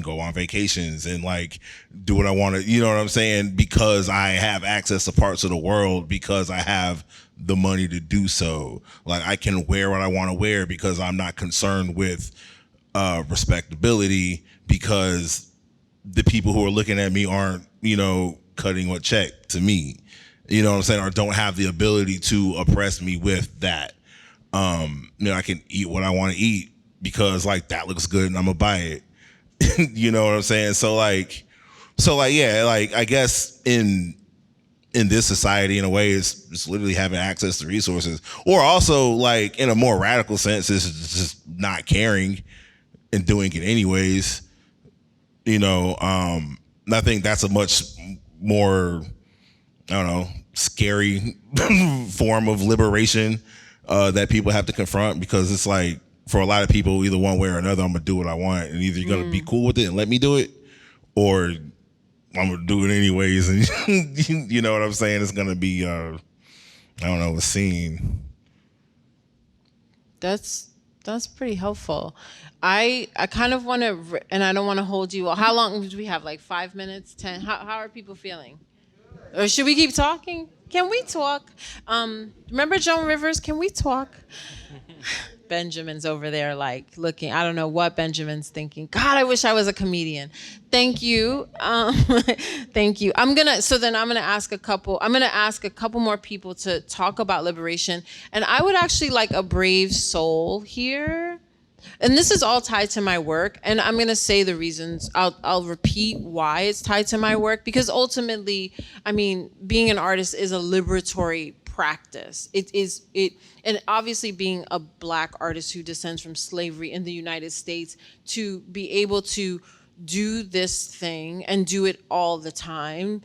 go on vacations and like do what I want to, you know what I'm saying? Because I have access to parts of the world because I have the money to do so. Like I can wear what I want to wear because I'm not concerned with respectability because the people who are looking at me aren't, cutting a check to me. You know what I'm saying? Or don't have the ability to oppress me with that. I can eat what I want to eat because like that looks good and I'm gonna buy it. You know what I'm saying? So I guess in this society in a way it's literally having access to resources. Or also like in a more radical sense, it's just not caring and doing it anyways. I think that's a much more, scary form of liberation that people have to confront, because it's like for a lot of people, either one way or another, I'm gonna do what I want, and either you're gonna be cool with it and let me do it, or I'm gonna do it anyways, and you know what I'm saying? It's gonna be a scene. That's pretty helpful. I kind of want to, and I don't want to hold you. How long do we have? Like 5 minutes, 10? How are people feeling? Or should we keep talking? Can we talk? Remember Joan Rivers? Can we talk? Benjamin's over there like looking. I don't know what Benjamin's thinking. God, I wish I was a comedian. Thank you. Thank you. I'm gonna ask a couple more people to talk about liberation. And I would actually like a brave soul here. And this is all tied to my work, and I'm gonna say the reasons. I'll repeat why it's tied to my work, because ultimately, being an artist is a liberatory practice. And obviously being a Black artist who descends from slavery in the United States, to be able to do this thing and do it all the time,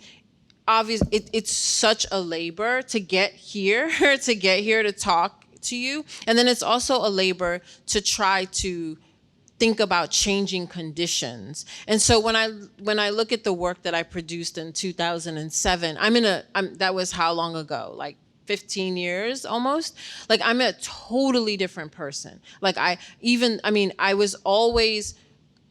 obviously it's such a labor to get here, to talk to you. And then it's also a labor to try to think about changing conditions. And so when I look at the work that I produced in 2007, that was how long ago? Like 15 years almost. Like I'm a totally different person. Like I was always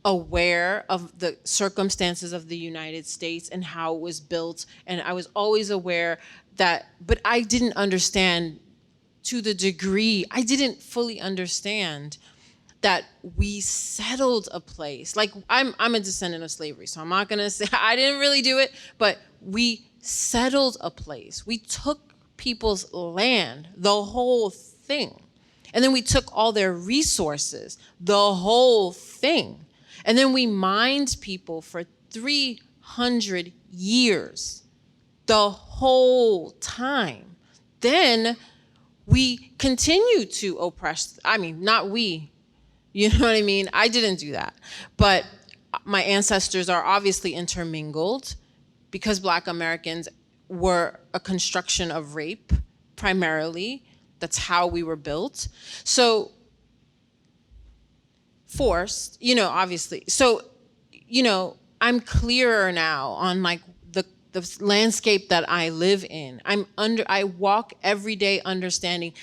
aware of the circumstances of the United States and how it was built. And I was always aware but I didn't understand to the degree, I didn't fully understand that we settled a place. Like I'm a descendant of slavery, so I'm not gonna say I didn't really do it, but we settled a place. We took people's land, the whole thing. And then we took all their resources, the whole thing. And then we mined people for 300 years, the whole time. Then we continue to oppress, not we, you know what I mean? I didn't do that. But my ancestors are obviously intermingled because Black Americans were a construction of rape, primarily. That's how we were built. So, forced, obviously. So, I'm clearer now on like the landscape that I live in. I walk every day understanding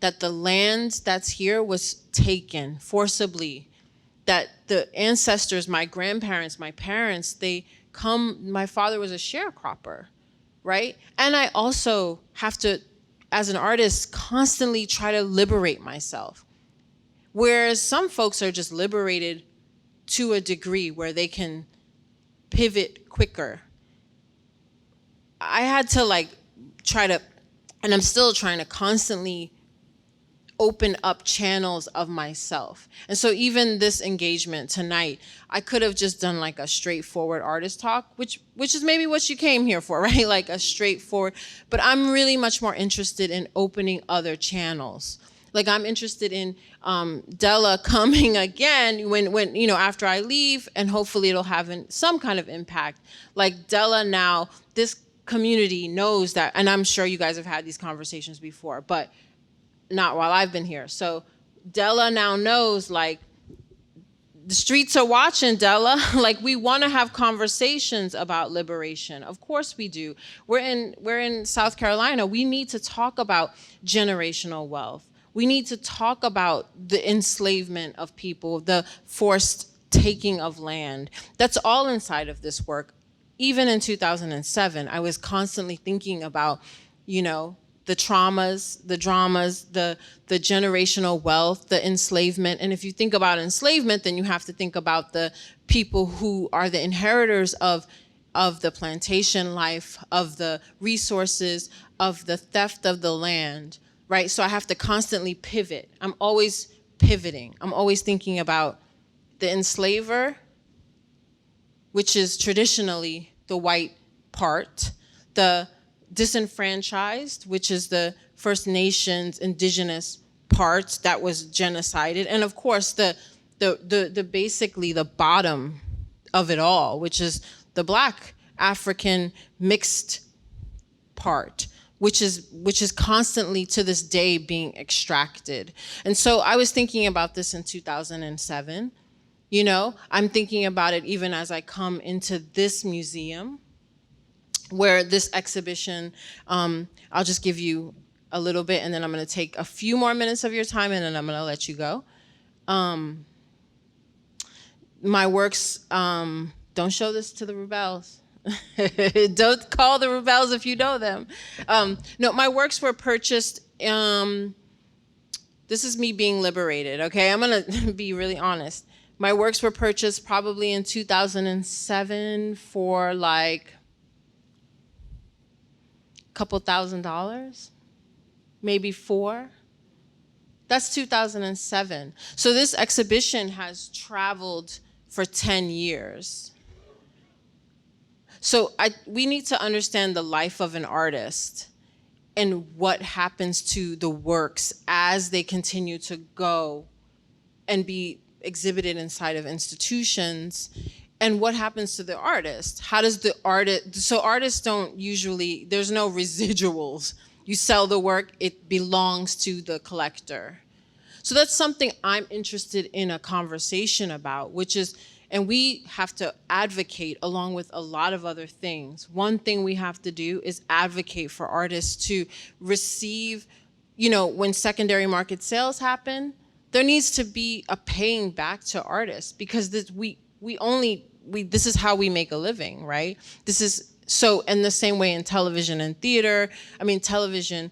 that the land that's here was taken forcibly, that the ancestors, my grandparents, my parents, my father was a sharecropper, right? And I also have to, as an artist, constantly try to liberate myself. Whereas some folks are just liberated to a degree where they can pivot quicker. I had to and I'm still trying to constantly open up channels of myself. And so even this engagement tonight, I could have just done like a straightforward artist talk, which is maybe what you came here for, right? Like a straightforward, but I'm really much more interested in opening other channels. Like I'm interested in Della coming again when after I leave, and hopefully it'll have some kind of impact. Like Della now, this community knows that, and I'm sure you guys have had these conversations before, but not while I've been here. So Della now knows, like, the streets are watching, Della. Like, we want to have conversations about liberation. Of course we do. We're in South Carolina. We need to talk about generational wealth. We need to talk about the enslavement of people, the forced taking of land. That's all inside of this work. Even in 2007, I was constantly thinking about, the traumas, the dramas, the generational wealth, the enslavement. And if you think about enslavement, then you have to think about the people who are the inheritors of the plantation life, of the resources, of the theft of the land, right? So I have to constantly pivot. I'm always pivoting. I'm always thinking about the enslaver, which is traditionally the white part, the disenfranchised, which is the First Nations, indigenous part that was genocided, and of course the basically the bottom of it all, which is the Black African mixed part, which is constantly to this day being extracted. And so I was thinking about this in 2007. I'm thinking about it even as I come into this museum, where this exhibition, I'll just give you a little bit, and then I'm going to take a few more minutes of your time, and then I'm going to let you go. My works, don't show this to the rebels. Don't call the rebels if you know them. No, my works were purchased, this is me being liberated, okay? I'm going to be really honest. My works were purchased probably in 2007 for like couple $1,000, maybe $4,000. That's 2007. So this exhibition has traveled for 10 years. So we need to understand the life of an artist and what happens to the works as they continue to go and be exhibited inside of institutions. And what happens to the artist? How does the artist, so artists don't usually, there's no residuals. You sell the work, it belongs to the collector. So that's something I'm interested in a conversation about, which is, and we have to advocate along with a lot of other things. One thing we have to do is advocate for artists to receive, when secondary market sales happen, there needs to be a paying back to artists, because this is how we make a living, right? This is so in the same way in television and theater. Television,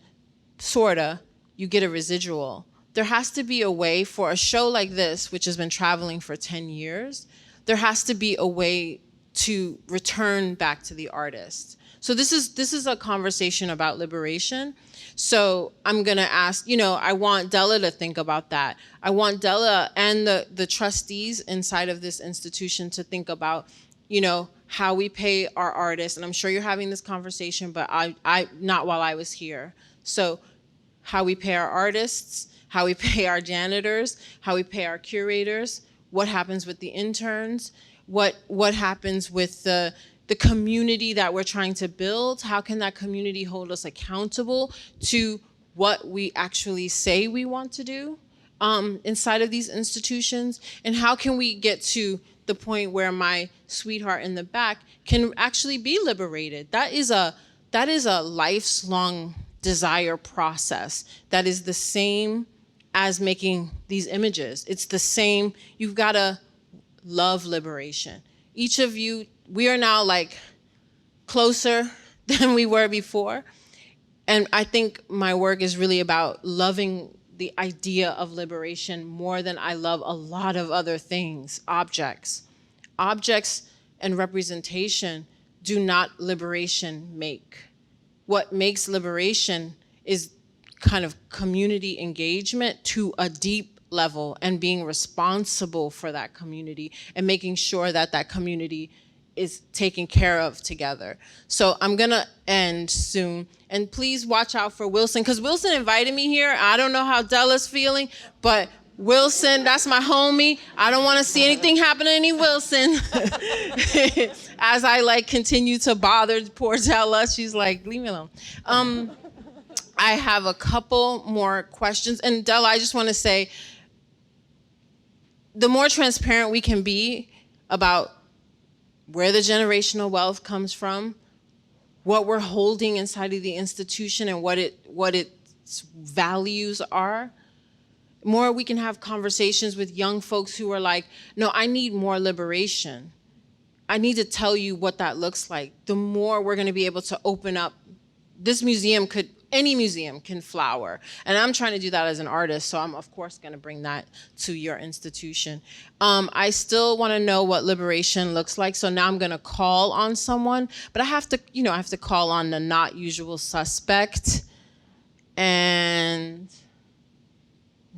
sorta, you get a residual. There has to be a way for a show like this, which has been traveling for 10 years, there has to be a way to return back to the artist. So this is a conversation about liberation. So I'm gonna ask, I want Della to think about that. I want Della and the trustees inside of this institution to think about, how we pay our artists. And I'm sure you're having this conversation, but I not while I was here. So how we pay our artists, how we pay our janitors, how we pay our curators, what happens with the interns, what happens with the the community that we're trying to build? How can that community hold us accountable to what we actually say we want to do inside of these institutions? And how can we get to the point where my sweetheart in the back can actually be liberated? That is a lifelong desire process that is the same as making these images. It's the same. You've got to love liberation. Each of you, we are now like closer than we were before. And I think my work is really about loving the idea of liberation more than I love a lot of other things, objects. Objects and representation do not liberation make. What makes liberation is kind of community engagement to a deep level and being responsible for that community and making sure that that community is taken care of together. So I'm gonna end soon. And please watch out for Wilson, because Wilson invited me here. I don't know how Della's feeling, but Wilson, that's my homie. I don't wanna see anything happen to any Wilson. As I like continue to bother poor Della, she's like, leave me alone. I have a couple more questions. And Della, I just wanna say, the more transparent we can be about where the generational wealth comes from, what we're holding inside of the institution and what its values are, more we can have conversations with young folks who are like, no, I need more liberation. I need to tell you what that looks like. The more we're gonna be able to open up, this museum could, any museum can flower. And I'm trying to do that as an artist, so I'm of course gonna bring that to your institution. I still wanna know what liberation looks like, so now I'm gonna call on someone, but I have to call on the not usual suspect, and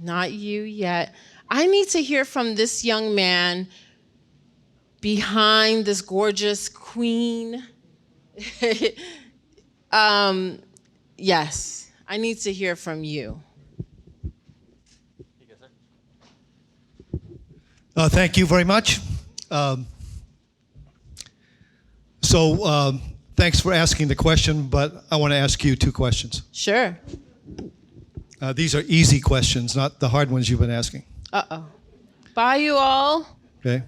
not you yet. I need to hear from this young man behind this gorgeous queen. Yes, I need to hear from you. Thank you very much. Thanks for asking the question, but I want to ask you two questions. Sure. These are easy questions, not the hard ones you've been asking. Uh-oh. Bye, you all. Okay.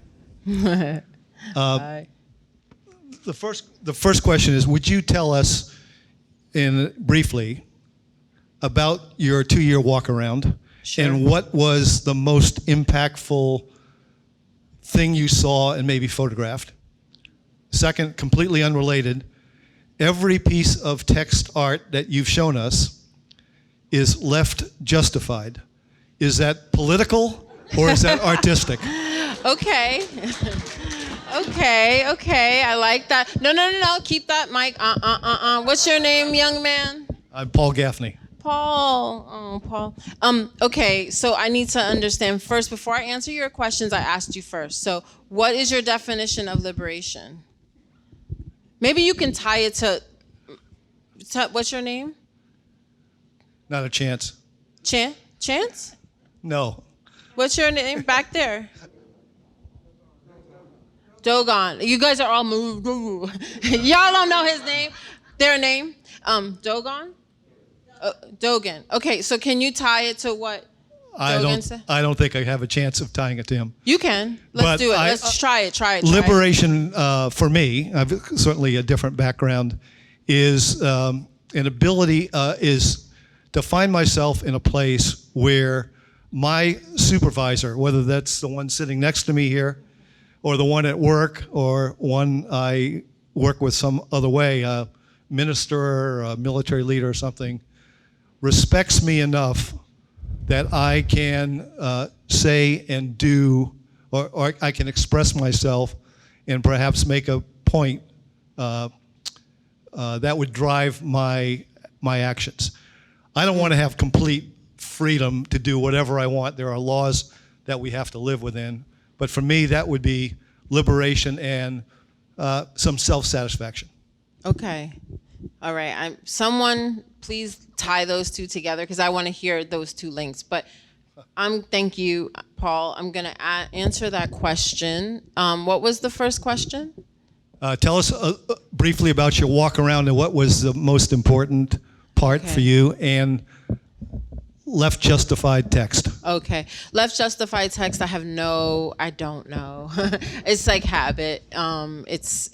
Bye. The first question is, would you tell us briefly about your 2-year walk around? Sure. And what was the most impactful thing you saw and maybe photographed? Second, completely unrelated, every piece of text art that you've shown us is left justified. Is that political or is that artistic? Okay. Okay, I like that. No, keep that mic. What's your name, young man? I'm Paul Gaffney. Paul. Okay, so I need to understand first, before I answer your questions, I asked you first. So what is your definition of liberation? Maybe you can tie it to what's your name? Not a chance. Chance? No. What's your name back there? Dogon. You guys are all moved. Y'all don't know his name. Their name? Dogon? Dogan. Okay, so can you tie it to what Dogan said? I don't think I have a chance of tying it to him. You can. Let's do it. Let's try it. Liberation, for me, I've certainly a different background, is an ability is to find myself in a place where my supervisor, whether that's the one sitting next to me here, or the one at work, or one I work with some other way, a minister or a military leader or something, respects me enough that I can say and do, or I can express myself and perhaps make a point that would drive my actions. I don't want to have complete freedom to do whatever I want. There are laws that we have to live within. But for me, that would be liberation and some self-satisfaction. Okay. All right. Someone please tie those two together because I want to hear those two links. But thank you, Paul. I'm going to answer that question. What was the first question? Tell us briefly about your walk around and what was the most important part for you, and left justified text. Okay, left justified text. I don't know. It's like habit. It's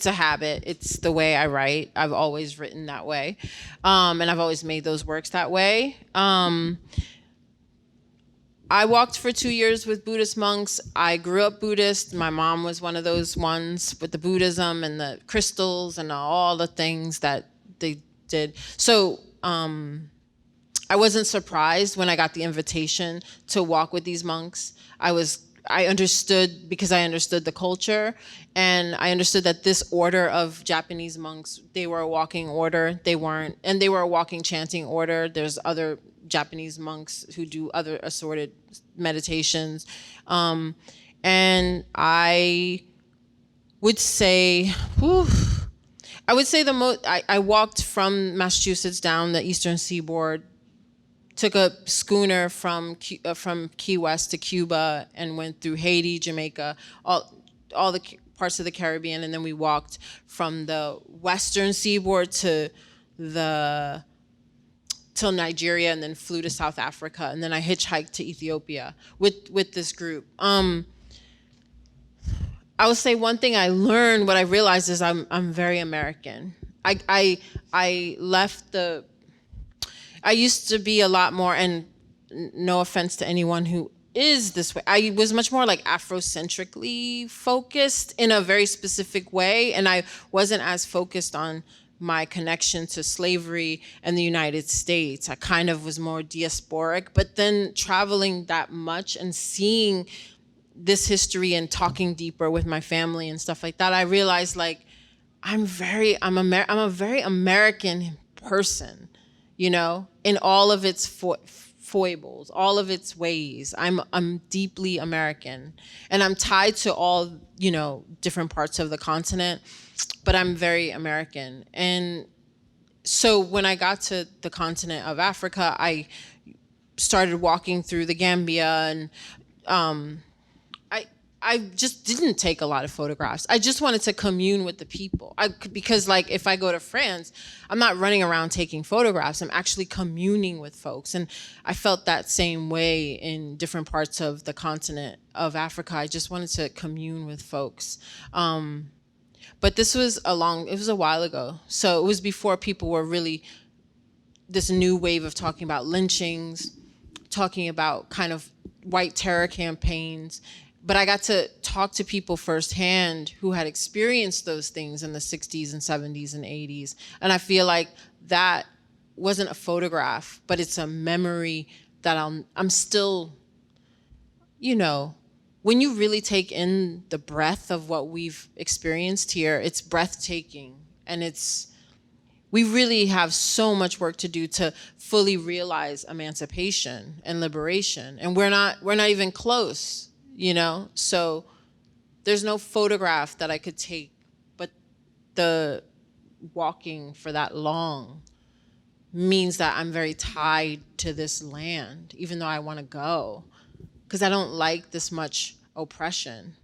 a habit. It's the way I write. I've always written that way, and I've always made those works that way. I walked for 2 years with Buddhist monks. I grew up Buddhist. My mom was one of those ones with the Buddhism and the crystals and all the things that they did. So I wasn't surprised when I got the invitation to walk with these monks. I understood, because I understood the culture, and I understood that this order of Japanese monks, they were a walking order. They were a walking chanting order. There's other Japanese monks who do other assorted meditations. And I would say, I walked from Massachusetts down the eastern seaboard, took a schooner from Key West to Cuba, and went through Haiti, Jamaica, all the parts of the Caribbean, and then we walked from the western seaboard till Nigeria, and then flew to South Africa, and then I hitchhiked to Ethiopia with this group. I would say one thing I learned, what I realized is I'm very American. I used to be a lot more, and no offense to anyone who is this way, I was much more like Afrocentrically focused in a very specific way, and I wasn't as focused on my connection to slavery and the United States. I kind of was more diasporic, but then traveling that much and seeing this history and talking deeper with my family and stuff like that, I realized like I'm a very American person, you know, in all of its foibles, all of its ways. I'm deeply American, and I'm tied to all, you know, different parts of the continent, but I'm very American. And so when I got to the continent of Africa, I started walking through the Gambia, and I just didn't take a lot of photographs. I just wanted to commune with the people. Because like if I go to France, I'm not running around taking photographs. I'm actually communing with folks. And I felt that same way in different parts of the continent of Africa. I just wanted to commune with folks. But this was it was a while ago. So it was before people were really, this new wave of talking about lynchings, talking about kind of white terror campaigns. But I got to talk to people firsthand who had experienced those things in the 60s and 70s and 80s. And I feel like that wasn't a photograph, but it's a memory that I'm still, you know, when you really take in the breadth of what we've experienced here, it's breathtaking. And we really have so much work to do to fully realize emancipation and liberation. And we're not even close. You know, so there's no photograph that I could take, but the walking for that long means that I'm very tied to this land, even though I want to go, because I don't like this much oppression.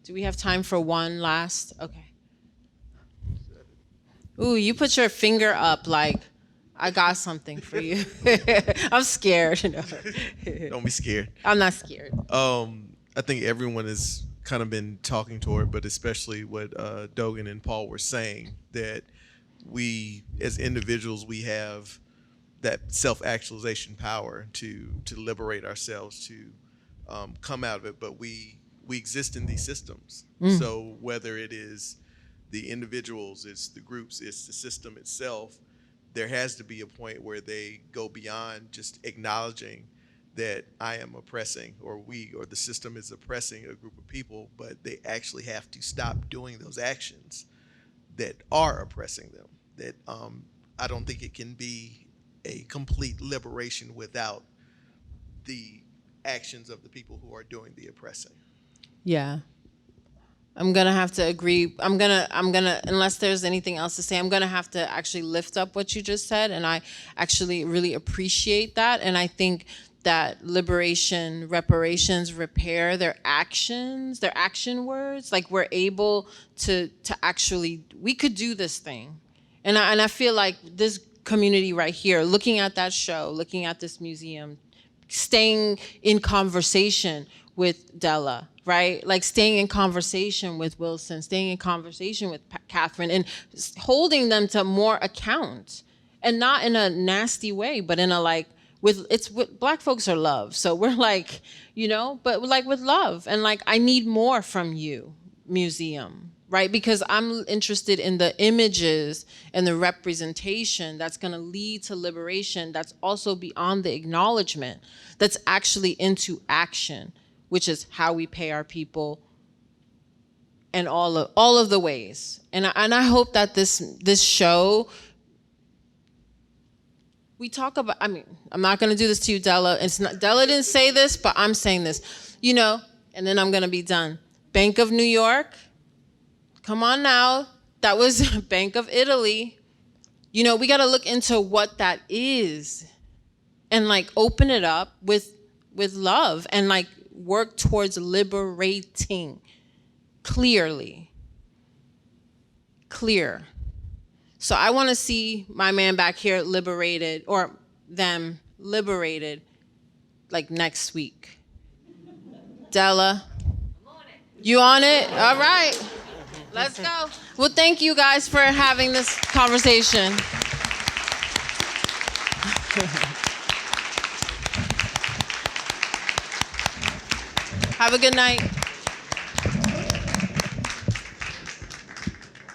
Do we have time for one last? Okay. Ooh, you put your finger up like, I got something for you. I'm scared. You know. Don't be scared. I'm not scared. I think everyone has kind of been talking toward, but especially what Dogan and Paul were saying, that we as individuals, we have that self-actualization power to liberate ourselves, to come out of it, but we exist in these systems. So whether it is the individuals, it's the groups, it's the system itself, there has to be a point where they go beyond just acknowledging that I am oppressing, or the system is oppressing a group of people, but they actually have to stop doing those actions that are oppressing them. That I don't think it can be a complete liberation without the actions of the people who are doing the oppressing. Yeah. I'm gonna have to agree. I'm gonna, unless there's anything else to say, I'm gonna have to actually lift up what you just said, and I actually really appreciate that. And I think that liberation, reparations, repair, their actions, their action words, like we're able to actually, we could do this thing. And I feel like this community right here, looking at that show, looking at this museum, staying in conversation with Della, right? Like staying in conversation with Wilson, staying in conversation with Catherine, and holding them to more account. And not in a nasty way, but in a like, Black folks are love. So we're like, you know, but like with love. And like, I need more from you, museum, right? Because I'm interested in the images and the representation that's gonna lead to liberation, that's also beyond the acknowledgement, that's actually into action, which is how we pay our people and all of the ways. And I hope that this show, we talk about, I mean, I'm not gonna do this to you, Della. Della didn't say this, but I'm saying this, you know, and then I'm gonna be done. Bank of New York, come on now. That was Bank of Italy. You know, we gotta look into what that is and like open it up with love and like work towards liberating clearly. Clear. So I want to see my man back here liberated, or them liberated, like next week. Della, you on it? All right, let's go. Well, thank you guys for having this conversation. Have a good night.